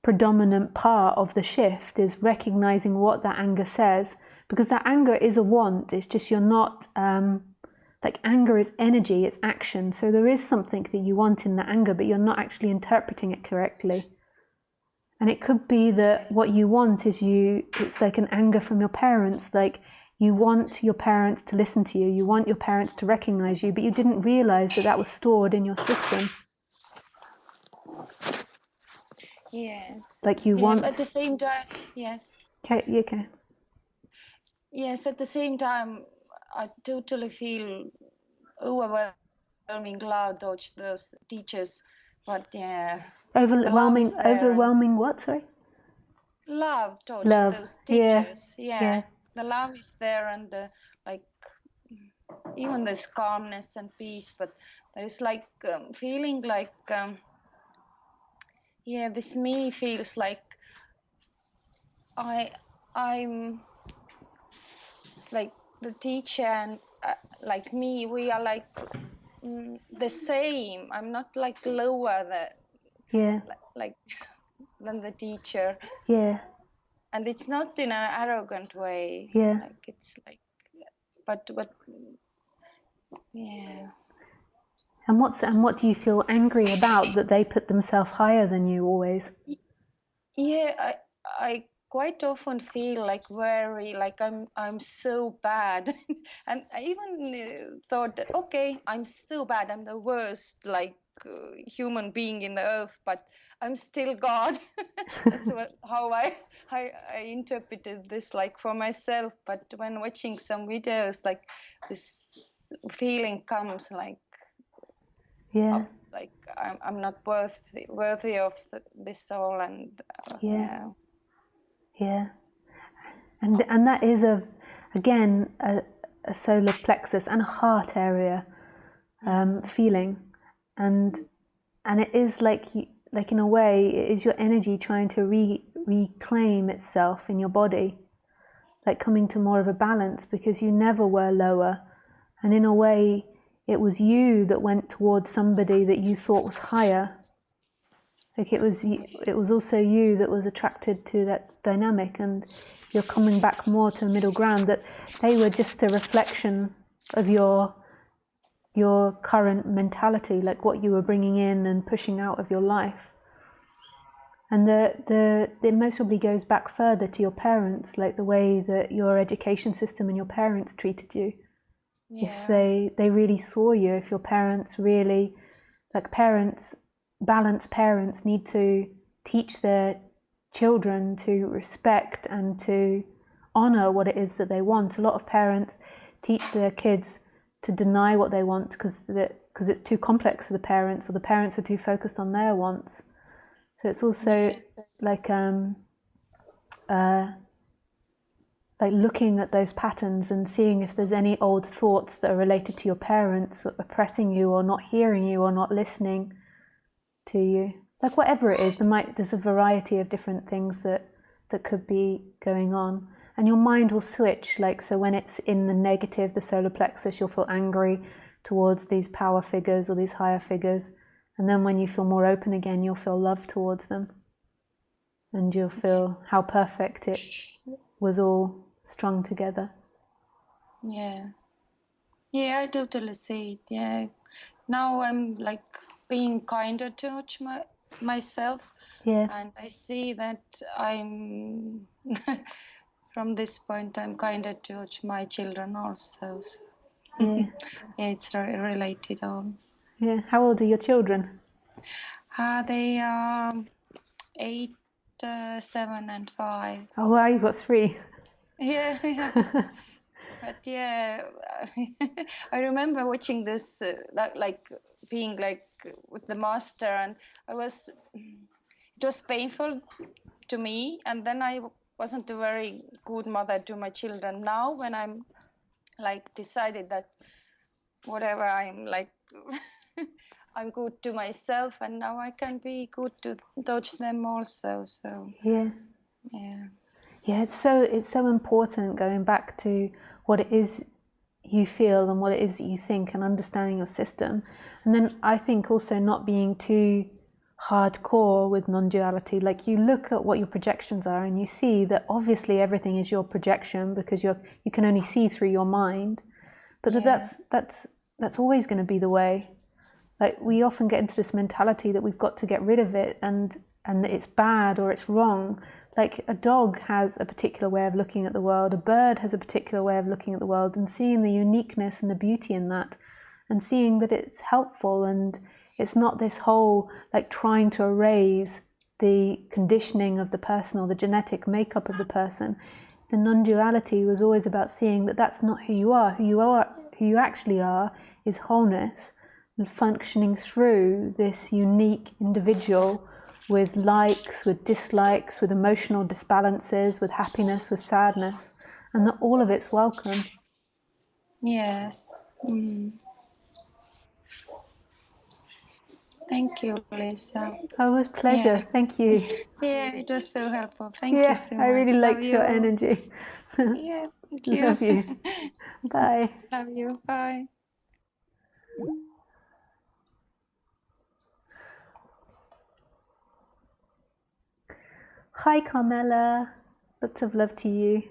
predominant part of the shift, is recognizing what that anger says. Because that anger is a want. It's just you're not... like anger is energy, it's action. So there is something that you want in that anger, but you're not actually interpreting it correctly. And it could be that what you want is it's like an anger from your parents. Like you want your parents to listen to you, you want your parents to recognize you, but you didn't realize that that was stored in your system. Yes. Like you want... At the same time, yes. Okay. Yes, at the same time, I totally feel overwhelming love towards those teachers, but Overwhelming what, sorry? Love towards those teachers. The love is there, and like even this calmness and peace, but there is like feeling like this me feels like I'm like the teacher, and like me, we are like the same. I'm not like lower like than the teacher. And it's not in an arrogant way. Like it's like, but And what do you feel angry about, that they put themselves higher than you always? Yeah, I quite often feel like very like I'm so bad, and I even thought that okay, I'm so bad, I'm the worst like human being in the earth, but I'm still God. That's how I interpreted this like for myself. But when watching some videos, like this feeling comes like Yeah. like I'm not worthy of this soul, and Yeah. And that is again a solar plexus and a heart area feeling, and it is like in a way it is your energy trying to reclaim itself in your body, like coming to more of a balance, because you never were lower, and in a way it was you that went towards somebody that you thought was higher. Like it was also you that was attracted to that dynamic, and you're coming back more to a middle ground, that they were just a reflection of your current mentality, like what you were bringing in and pushing out of your life. And it most probably goes back further to your parents, like the way that your education system and your parents treated you. yeah. If they really saw you, if your parents really, like balanced parents need to teach their children to respect and to honor what it is that they want. A lot of parents teach their kids to deny what they want because it's too complex for the parents, or the parents are too focused on their wants. So it's also like looking at those patterns and seeing if there's any old thoughts that are related to your parents oppressing you, or not hearing you, or not listening to you. Like whatever it is, there's a variety of different things that could be going on. And your mind will switch, like, so when it's in the negative, the solar plexus, you'll feel angry towards these power figures or these higher figures. And then when you feel more open again, you'll feel love towards them. And you'll feel how perfect it was all strung together. Yeah, I totally see it. Yeah, now I'm like being kinder towards myself. Yeah. And I see that I'm from this point I'm kinder towards my children also. So. Yeah. Yeah, it's related all. Yeah. How old are your children? They are 8, 7, and 5. Oh wow, you've got 3. Yeah. But yeah, I remember watching this, like being like with the master, and it was painful to me, and then I wasn't a very good mother to my children. Now when I'm like decided that whatever I'm like I'm good to myself, and now I can be good to touch them also. So Yeah. yeah, it's so important going back to what it is you feel and what it is that you think, and understanding your system. And then I think also not being too hardcore with non-duality. Like, you look at what your projections are and you see that obviously everything is your projection, because you can only see through your mind, but that's always going to be the way. Like, we often get into this mentality that we've got to get rid of it, and that it's bad or it's wrong. Like, a dog has a particular way of looking at the world, a bird has a particular way of looking at the world, and seeing the uniqueness and the beauty in that, and seeing that it's helpful, and it's not this whole like trying to erase the conditioning of the person or the genetic makeup of the person. The non-duality was always about seeing that that's not who you are. Who you actually are is wholeness, functioning through this unique individual with likes, with dislikes, with emotional disbalances, with happiness, with sadness, and that all of it's welcome. Yes. Thank you, Lisa. Oh, it was a pleasure. Yes. Thank you. Yeah, it was so helpful. Thank you so much. I really liked Love your you. energy. Yeah, thank you. Love you. Bye. Love you. Bye. Hi, Carmela. Lots of love to you.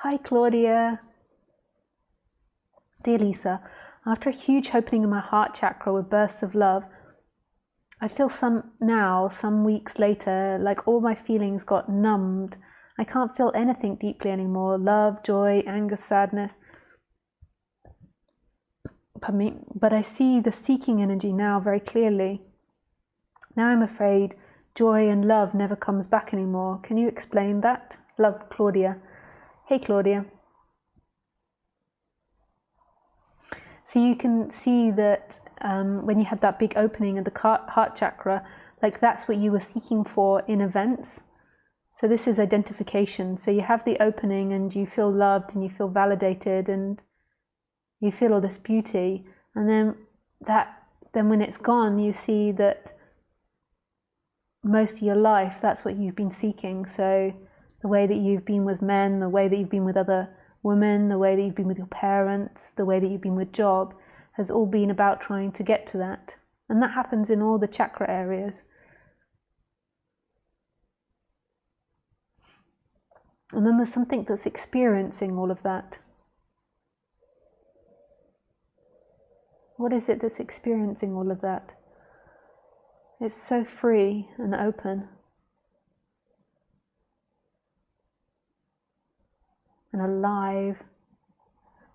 Hi, Claudia. Dear Lisa, after a huge opening in my heart chakra with bursts of love, I feel some weeks later, like all my feelings got numbed. I can't feel anything deeply anymore. Love, joy, anger, sadness. But I see the seeking energy now very clearly. Now I'm afraid joy and love never comes back anymore. Can you explain that? Love, Claudia. Hey, Claudia. So you can see that when you had that big opening of the heart chakra, like that's what you were seeking for in events. So this is identification. So you have the opening and you feel loved and you feel validated and you feel all this beauty. And then when it's gone, you see that most of your life, that's what you've been seeking. So the way that you've been with men, the way that you've been with other women, the way that you've been with your parents, the way that you've been with job, has all been about trying to get to that. And that happens in all the chakra areas. And then there's something that's experiencing all of that. What is it that's experiencing all of that? It's so free and open. And alive,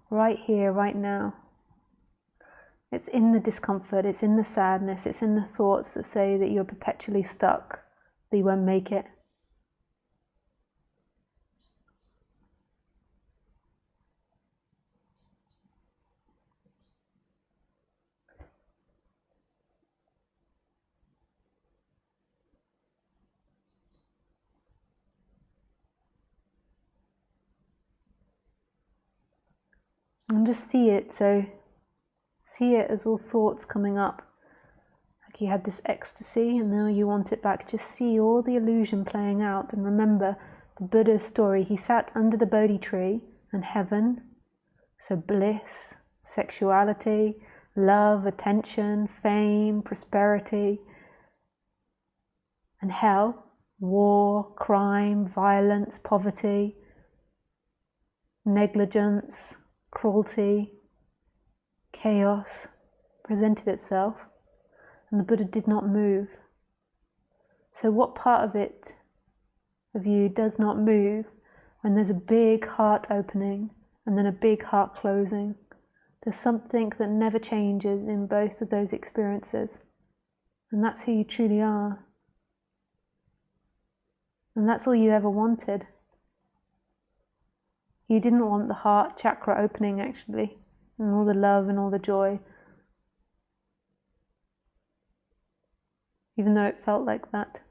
right here, right now. It's in the discomfort, it's in the sadness, it's in the thoughts that say that you're perpetually stuck, that you won't make it. And just see it, so see it as all thoughts coming up. Like you had this ecstasy and now you want it back. Just see all the illusion playing out. And remember the Buddha's story. He sat under the Bodhi tree and heaven, so bliss, sexuality, love, attention, fame, prosperity. And hell, war, crime, violence, poverty, negligence, cruelty, chaos presented itself, and the Buddha did not move. So what part of you does not move when there's a big heart opening and then a big heart closing? There's something that never changes in both of those experiences, and that's who you truly are. And that's all you ever wanted. You didn't want the heart chakra opening, actually, and all the love and all the joy, even though it felt like that.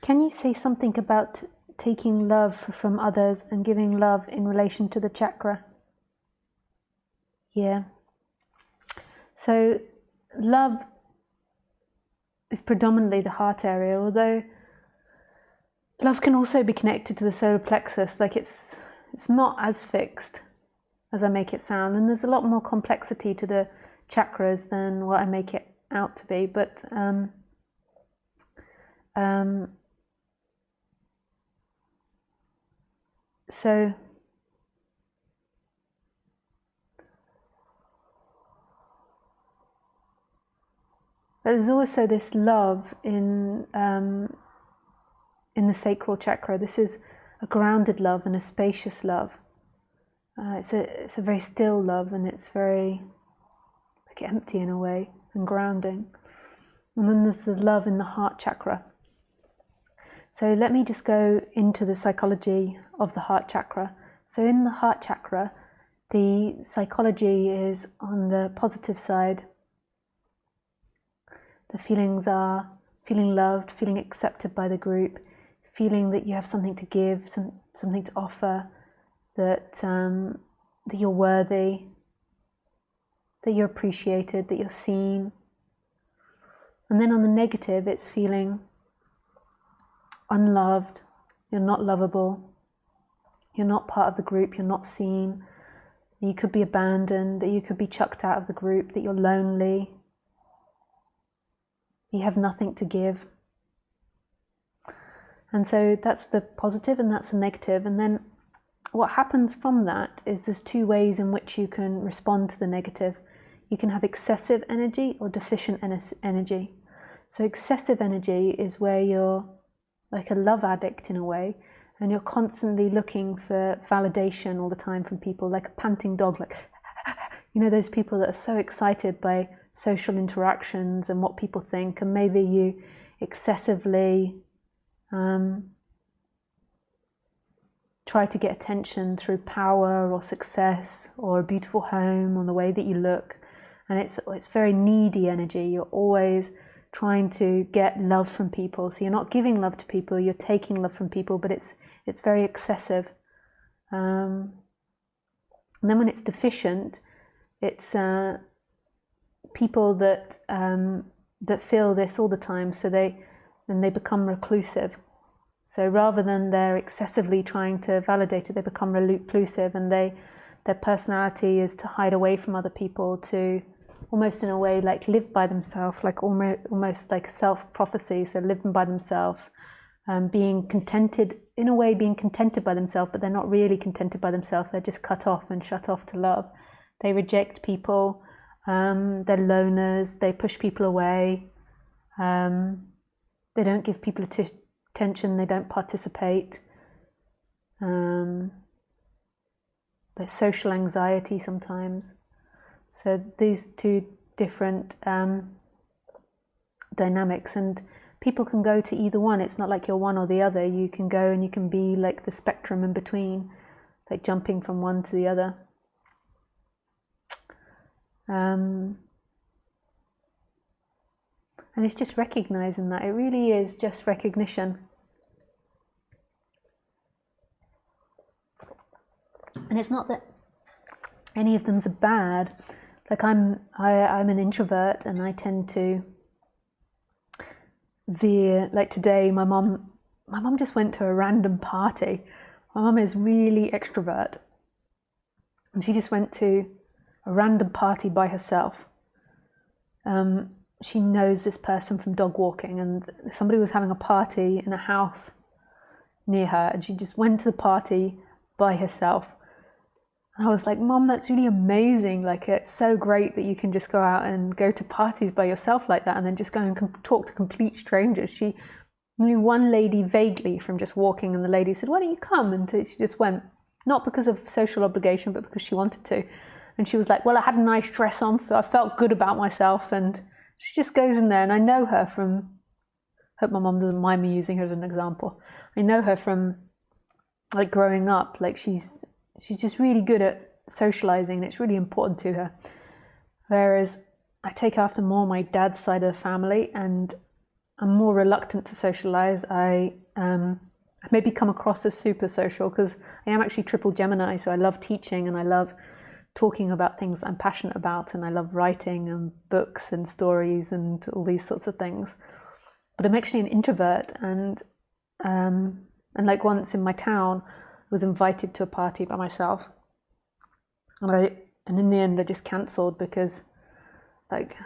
Can you say something about taking love from others and giving love in relation to the chakra? Yeah. So love is predominantly the heart area, although love can also be connected to the solar plexus. Like it's not as fixed as I make it sound, and there's a lot more complexity to the chakras than what I make it out to be. But so there's also this love in the sacral chakra. This is a grounded love and a spacious love. It's a very still love, and it's very like empty in a way and grounding. And then there's the love in the heart chakra. So let me just go into the psychology of the heart chakra. So in the heart chakra, the psychology is on the positive side. The feelings are feeling loved, feeling accepted by the group, feeling that you have something to give, something to offer, that that you're worthy, that you're appreciated, that you're seen. And then on the negative, it's feeling unloved, you're not lovable, you're not part of the group, you're not seen, that you could be abandoned, that you could be chucked out of the group, that you're lonely, you have nothing to give. And so that's the positive and that's the negative. And then what happens from that is there's two ways in which you can respond to the negative. You can have excessive energy or deficient energy. So excessive energy is where you're like a love addict in a way, and you're constantly looking for validation all the time from people, like a panting dog, like you know, those people that are so excited by social interactions and what people think, and maybe you excessively try to get attention through power or success or a beautiful home or the way that you look, and it's very needy energy. You're always trying to get love from people, so you're not giving love to people, you're taking love from people, but it's very excessive. And then when it's deficient, it's people that feel this all the time, so they become reclusive. So rather than they're excessively trying to validate it, they become reclusive, and their personality is to hide away from other people, to almost in a way like live by themselves, like almost like self-prophecy, so living by themselves, being contented, in a way being contented by themselves, but they're not really contented by themselves, they're just cut off and shut off to love. They reject people, they're loners, they push people away, they don't give people attention, they don't participate. There's social anxiety sometimes. So these two different dynamics, and people can go to either one. It's not like you're one or the other. You can go and you can be like the spectrum in between, like jumping from one to the other. And it's just recognizing that. It really is just recognition. And it's not that any of them's bad. Like I'm an introvert, and I tend to veer. Like today, my mom just went to a random party. My mom is really extrovert, and she just went to a random party by herself. She knows this person from dog walking, and somebody was having a party in a house near her, and she just went to the party by herself. And I was like, Mom, that's really amazing. Like, it's so great that you can just go out and go to parties by yourself like that, and then just go and talk to complete strangers. She knew one lady vaguely from just walking, and the lady said, why don't you come? And she just went, not because of social obligation, but because she wanted to. And she was like, well, I had a nice dress on, so I felt good about myself. And she just goes in there, and I know her from, hope my mom doesn't mind me using her as an example. I know her from like growing up, like she's just really good at socializing, and it's really important to her. Whereas I take after more my dad's side of the family, and I'm more reluctant to socialize. I maybe come across as super social because I am actually triple Gemini, so I love teaching and I love talking about things I'm passionate about, and I love writing and books and stories and all these sorts of things. But I'm actually an introvert, and like once in my town, I was invited to a party by myself, and in the end I just cancelled, because like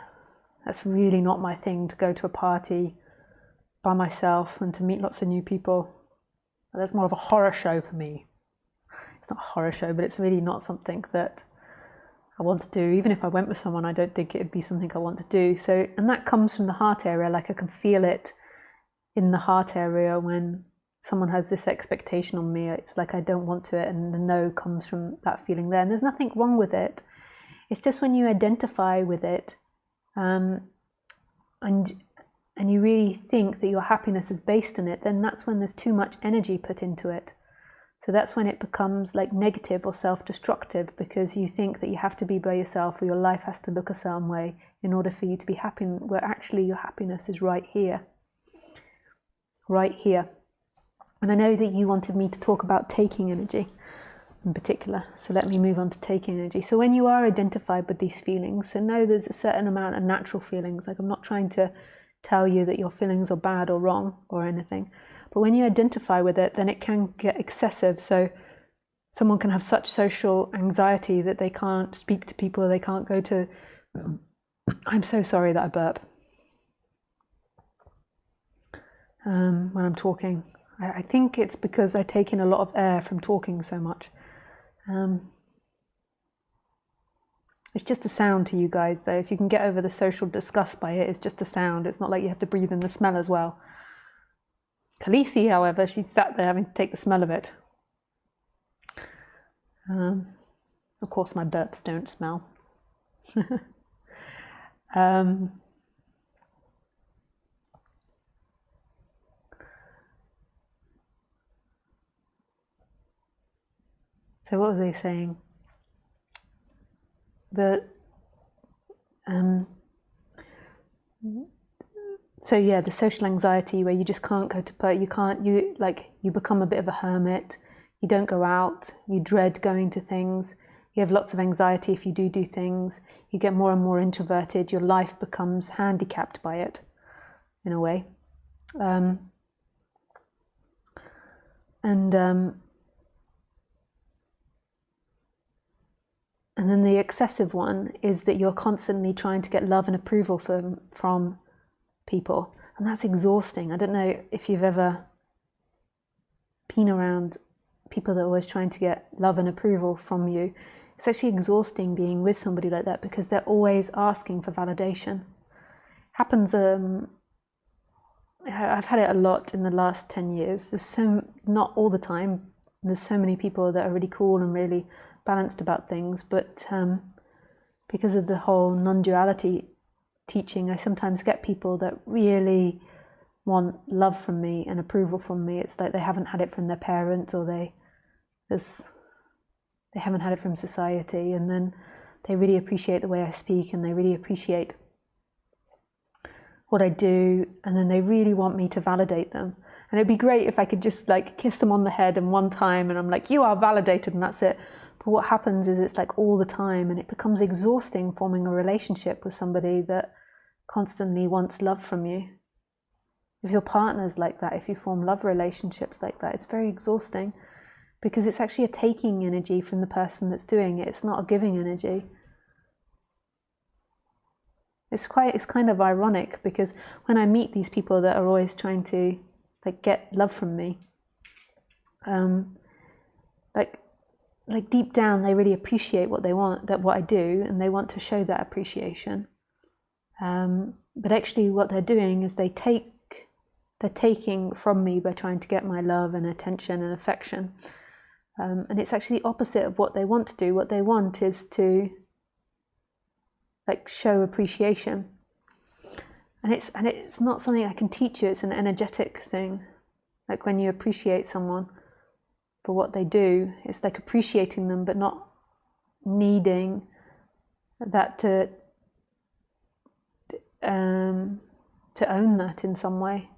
that's really not my thing, to go to a party by myself and to meet lots of new people. That's more of a horror show for me. It's not a horror show, but it's really not something that I want to do. Even if I went with someone, I don't think it'd be something I want to do. So, and that comes from the heart area. Like I can feel it in the heart area when someone has this expectation on me. It's like I don't want to, and the no comes from that feeling there. And there's nothing wrong with it. It's just when you identify with it, and and you really think that your happiness is based on it, then that's when there's too much energy put into it. So that's when it becomes like negative or self-destructive, because you think that you have to be by yourself or your life has to look a certain way in order for you to be happy, where actually your happiness is right here. Right here. And I know that you wanted me to talk about taking energy in particular, so let me move on to taking energy. So when you are identified with these feelings, so know there's a certain amount of natural feelings. Like, I'm not trying to tell you that your feelings are bad or wrong or anything, but when you identify with it, then it can get excessive. So someone can have such social anxiety that they can't speak to people, they can't go to... I'm so sorry that I burp when I'm talking. I think it's because I take in a lot of air from talking so much. It's just a sound to you guys, though. If you can get over the social disgust by it, it's just a sound. It's not like you have to breathe in the smell as well. Khaleesi, however, she's sat there having to take the smell of it. Of course, my burps don't smell. So what was I saying? So yeah, the social anxiety where you just can't go to, you become a bit of a hermit. You don't go out. You dread going to things. You have lots of anxiety if you do things. You get more and more introverted. Your life becomes handicapped by it, in a way. And then the excessive one is that you're constantly trying to get love and approval from people. And that's exhausting. I don't know if you've ever been around people that are always trying to get love and approval from you. It's actually exhausting being with somebody like that, because they're always asking for validation. Happens, I've had it a lot in the last 10 years. Not all the time. There's so many people that are really cool and really balanced about things, but because of the whole non-duality teaching, I sometimes get people that really want love from me and approval from me. It's like they haven't had it from their parents, or they haven't had it from society, and then they really appreciate the way I speak, and they really appreciate what I do, and then they really want me to validate them. And it'd be great if I could just like kiss them on the head in one time and I'm like, you are validated, and that's it. But what happens is it's like all the time, and it becomes exhausting forming a relationship with somebody that constantly wants love from you. If your partner's like that, if you form love relationships like that, it's very exhausting, because it's actually a taking energy from the person that's doing it. It's not a giving energy. It's kind of ironic, because when I meet these people that are always trying to like get love from me, like deep down they really appreciate what they want, that what I do, and they want to show that appreciation. But actually what they're doing is they're taking from me by trying to get my love and attention and affection. And it's actually the opposite of what they want to do. What they want is to like show appreciation. And it's not something I can teach you, it's an energetic thing. Like when you appreciate someone for what they do, it's like appreciating them but not needing that to own that in some way.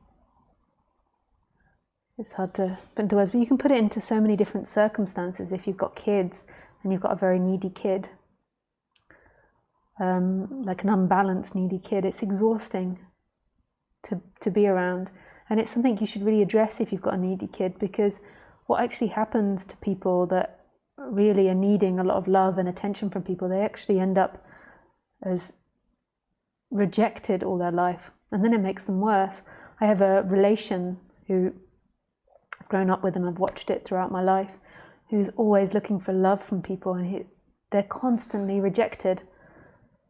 It's hard to put into words, but you can put it into so many different circumstances. If you've got kids and you've got a very needy kid, like an unbalanced needy kid, it's exhausting to be around. And it's something you should really address if you've got a needy kid, because what actually happens to people that really are needing a lot of love and attention from people, they actually end up as rejected all their life, and then it makes them worse. I have a relation who I've grown up with, and I've watched it throughout my life, who's always looking for love from people, and they're constantly rejected.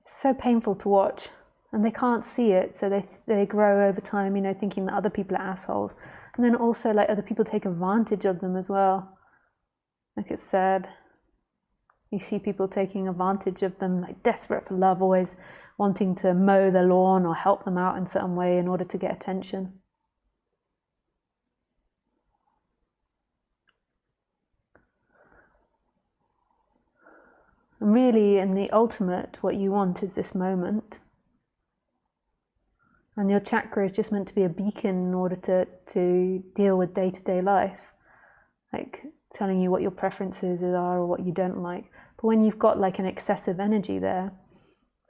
It's so painful to watch, and they can't see it, so they grow over time, thinking that other people are assholes, and then also like other people take advantage of them as well. Like, it's sad. You see people taking advantage of them, like desperate for love, always wanting to mow their lawn or help them out in some way in order to get attention. And really, in the ultimate, what you want is this moment. And your chakra is just meant to be a beacon in order to deal with day-to-day life. Like telling you what your preferences are or what you don't like. But when you've got like an excessive energy there,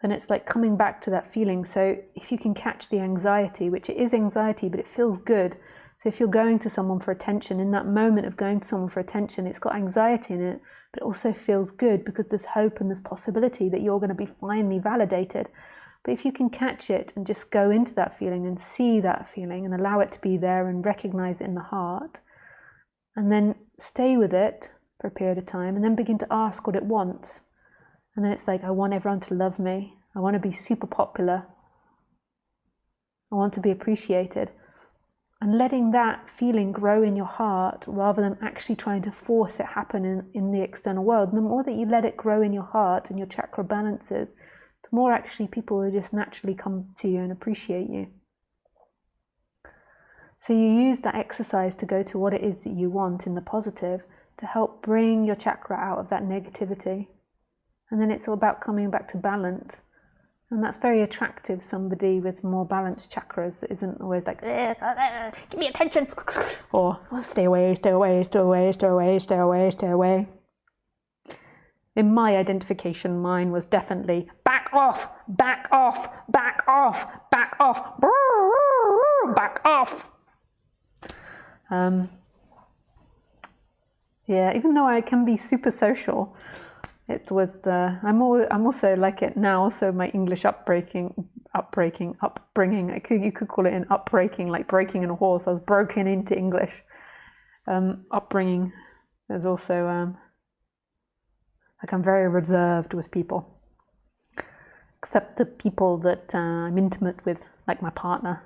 then it's like coming back to that feeling. So if you can catch the anxiety, which it is anxiety, but it feels good. So if you're going to someone for attention, in that moment of going to someone for attention, it's got anxiety in it, but it also feels good because there's hope and there's possibility that you're going to be finally validated. But if you can catch it and just go into that feeling and see that feeling and allow it to be there and recognize it in the heart, and then stay with it for a period of time and then begin to ask what it wants. And then it's like, I want everyone to love me. I want to be super popular. I want to be appreciated. And letting that feeling grow in your heart rather than actually trying to force it happen in the external world. And the more that you let it grow in your heart and your chakra balances, the more actually people will just naturally come to you and appreciate you. So you use that exercise to go to what it is that you want in the positive to help bring your chakra out of that negativity. And then it's all about coming back to balance. And that's very attractive, somebody with more balanced chakras that isn't always like, give me attention, or oh, stay away, stay away, stay away, stay away, stay away, stay away. In my identification, mine was definitely back off, back off, back off, back off, back off. Yeah, even though I can be super social, it was I'm also like it now. Also, my English upbringing. You could call it an upbreaking, like breaking in a horse. I was broken into English. Upbringing. There's also like I'm very reserved with people, except the people that I'm intimate with, like my partner.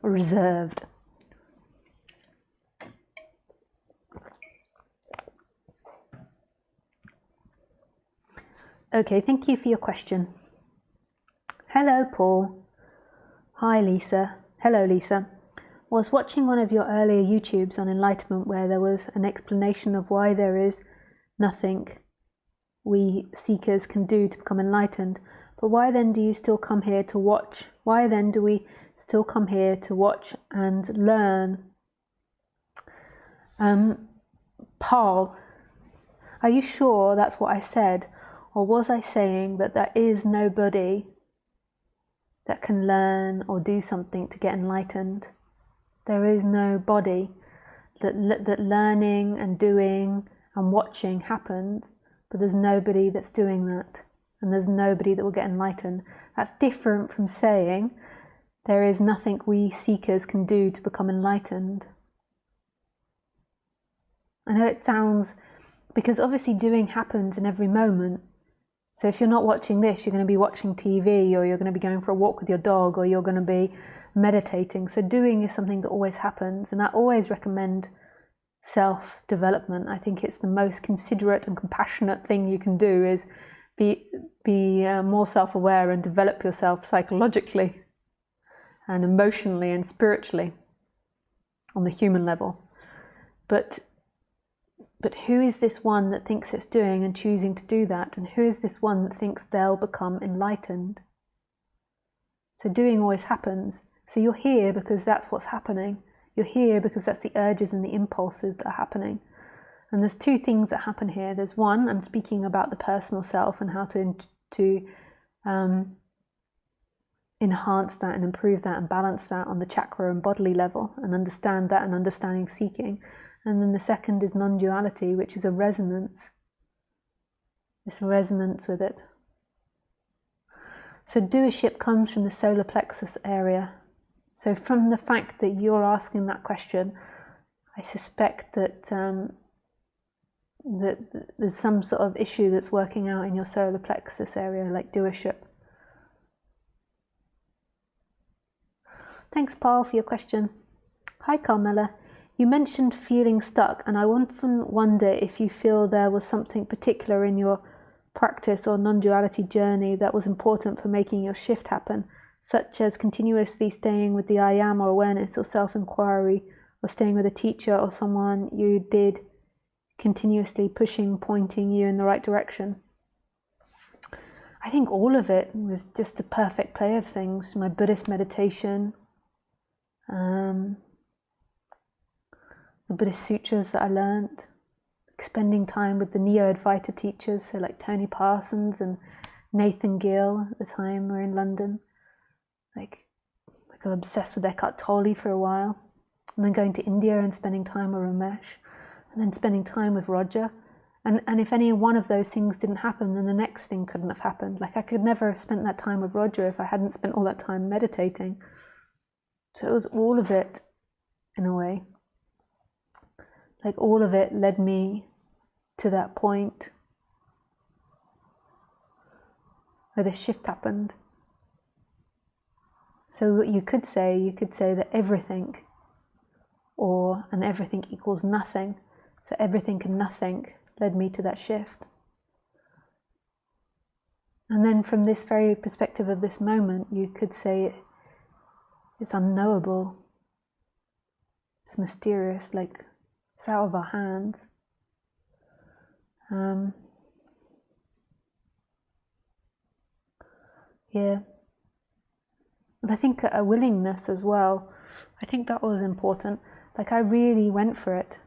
Reserved. Okay, thank you for your question. Hello, Paul. Hi, Lisa. Hello, Lisa. Was watching one of your earlier YouTubes on enlightenment where there was an explanation of why there is nothing we seekers can do to become enlightened. But why then do you still come here to watch? Why then do we still come here to watch and learn? Paul, are you sure that's what I said? Or was I saying that there is nobody that can learn or do something to get enlightened? There is no body that learning and doing and watching happens, but there's nobody that's doing that, and there's nobody that will get enlightened. That's different from saying there is nothing we seekers can do to become enlightened. I know it sounds, because obviously doing happens in every moment. So if you're not watching this, you're going to be watching TV, or you're going to be going for a walk with your dog, or you're going to be meditating. So doing is something that always happens, and I always recommend self-development. I think it's the most considerate and compassionate thing you can do is be more self-aware and develop yourself psychologically and emotionally and spiritually on the human level. But who is this one that thinks it's doing and choosing to do that? And who is this one that thinks they'll become enlightened? So doing always happens. So you're here because that's what's happening. You're here because that's the urges and the impulses that are happening. And there's two things that happen here. There's one, I'm speaking about the personal self and how to enhance that and improve that and balance that on the chakra and bodily level and understand that and understanding seeking. And then the second is non-duality, which is a resonance. This resonance with it. So doership comes from the solar plexus area. So from the fact that you're asking that question, I suspect that that there's some sort of issue that's working out in your solar plexus area, like doership. Thanks, Paul, for your question. Hi Carmela, you mentioned feeling stuck, and I often wonder if you feel there was something particular in your practice or non-duality journey that was important for making your shift happen, such as continuously staying with the I am or awareness or self-inquiry, or staying with a teacher or someone you did continuously pushing, pointing you in the right direction. I think all of it was just a perfect play of things. My Buddhist meditation, the Buddhist sutras that I learned, spending time with the Neo-Advaita teachers, so like Tony Parsons and Nathan Gill at the time we were in London. I got obsessed with Eckhart Tolle for a while, and then going to India and spending time with Ramesh, and then spending time with Roger. And if any one of those things didn't happen, then the next thing couldn't have happened. Like I could never have spent that time with Roger if I hadn't spent all that time meditating. So it was all of it, in a way. Like all of it led me to that point where the shift happened. So what you could say that everything, and everything equals nothing. So everything and nothing led me to that shift. And then from this very perspective of this moment, you could say it's unknowable. It's mysterious, like it's out of our hands. Yeah. And I think a willingness as well. I think that was important. Like I really went for it.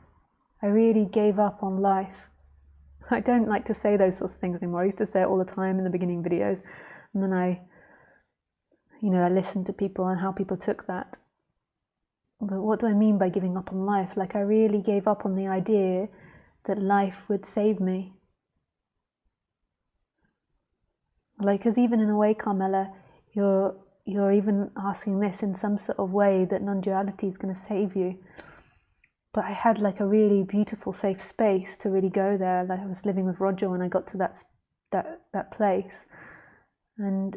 I really gave up on life. I don't like to say those sorts of things anymore. I used to say it all the time in the beginning videos. And then I listened to people and how people took that. But what do I mean by giving up on life? Like I really gave up on the idea that life would save me. Like, because even in a way, Carmela, you're even asking this in some sort of way that non-duality is going to save you. But I had like a really beautiful, safe space to really go there. Like I was living with Roger when I got to that place, and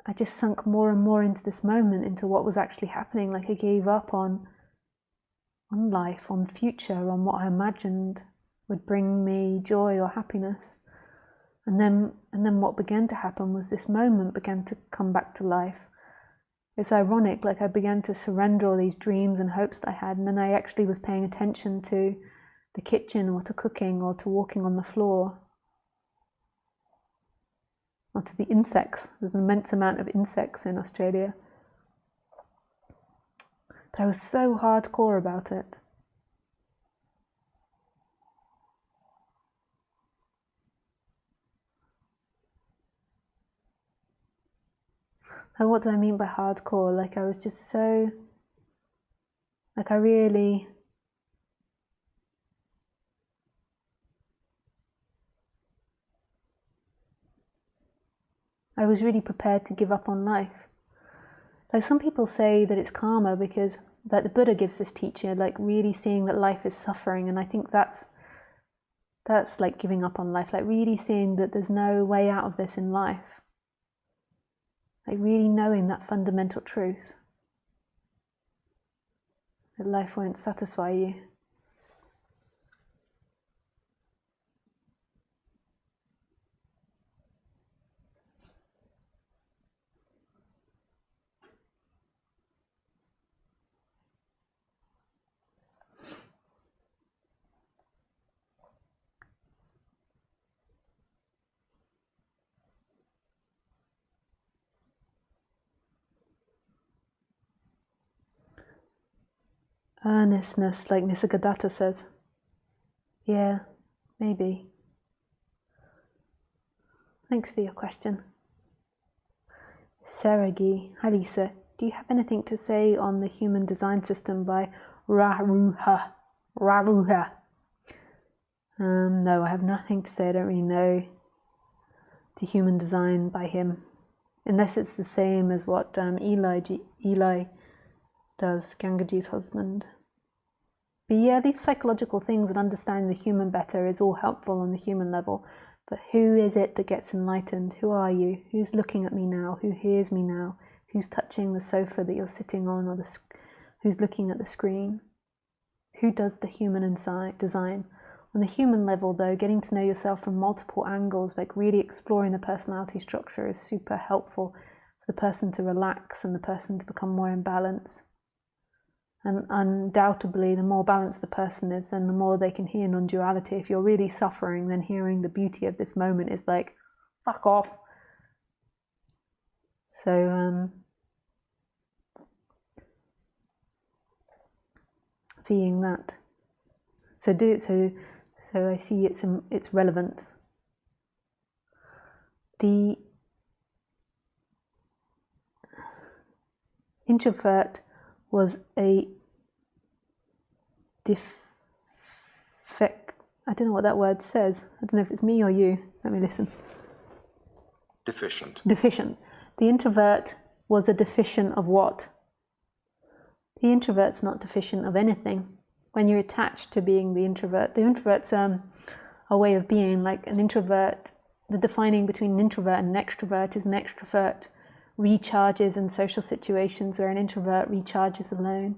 I just sunk more and more into this moment, into what was actually happening. Like I gave up on life, on the future, on what I imagined would bring me joy or happiness. And then what began to happen was this moment began to come back to life. It's ironic, like I began to surrender all these dreams and hopes that I had, and then I actually was paying attention to the kitchen or to cooking or to walking on the floor or to the insects. There's an immense amount of insects in Australia. But I was so hardcore about it. And what do I mean by hardcore? Like I was just so, like I was really prepared to give up on life. Like some people say that it's karma because like the Buddha gives this teaching, like really seeing that life is suffering, and I think that's like giving up on life, like really seeing that there's no way out of this in life. Like really knowing that fundamental truth, that life won't satisfy you. Earnestness, like Nisargadatta says. Yeah, maybe. Thanks for your question. Saragi, hi Lisa, do you have anything to say on the Human Design System by Raruha? No, I have nothing to say. I don't really know the human design by him, unless it's the same as what Eli does, Gangaji's husband. But yeah, these psychological things and understanding the human better is all helpful on the human level. But who is it that gets enlightened? Who are you? Who's looking at me now? Who hears me now? Who's touching the sofa that you're sitting on, or who's looking at the screen? Who does the human design? On the human level, though, getting to know yourself from multiple angles, like really exploring the personality structure, is super helpful for the person to relax and the person to become more in balance. And undoubtedly, the more balanced the person is, then the more they can hear non-duality. If you're really suffering, then hearing the beauty of this moment is like, fuck off. So, seeing that. So I see its relevance. The introvert was a defect. I don't know what that word says. I don't know if it's me or you. Let me listen. Deficient. Deficient. The introvert was a deficient of what? The introvert's not deficient of anything. When you're attached to being the introvert's a way of being. Like an introvert, the defining between an introvert and an extrovert is an extrovert recharges in social situations where an introvert recharges alone.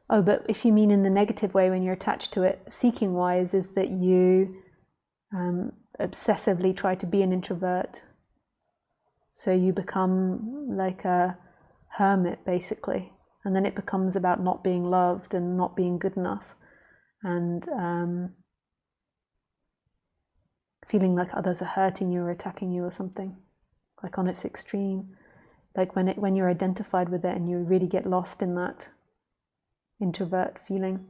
But if you mean in the negative way, when you're attached to it, seeking wise, is that you obsessively try to be an introvert. So you become like a hermit, basically. And then it becomes about not being loved and not being good enough. And feeling like others are hurting you or attacking you or something. Like on its extreme. Like when you're identified with it and you really get lost in that introvert feeling.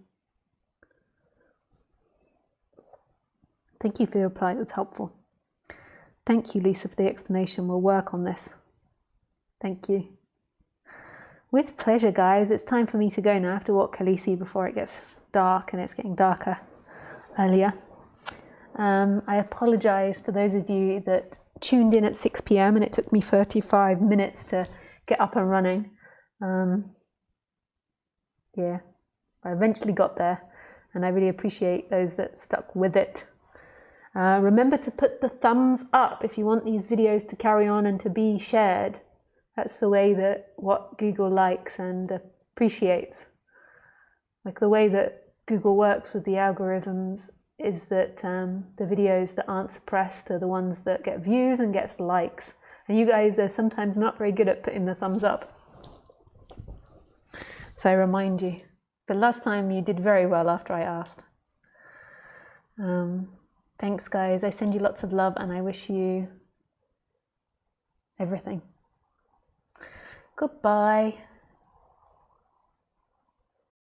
Thank you for your reply, it was helpful. Thank you, Lisa, for the explanation. We'll work on this. Thank you. With pleasure, guys. It's time for me to go now. I have to walk Khaleesi before it gets dark, and it's getting darker earlier. I apologize for those of you that tuned in at 6 p.m. and it took me 35 minutes to get up and running. Yeah, I eventually got there, and I really appreciate those that stuck with it. Remember to put the thumbs up if you want these videos to carry on and to be shared. That's the way that what Google likes and appreciates. Like the way that Google works with the algorithms is that the videos that aren't suppressed are the ones that get views and gets likes. And you guys are sometimes not very good at putting the thumbs up. So I remind you. But last time you did very well after I asked. Thanks, guys. I send you lots of love and I wish you everything. Goodbye.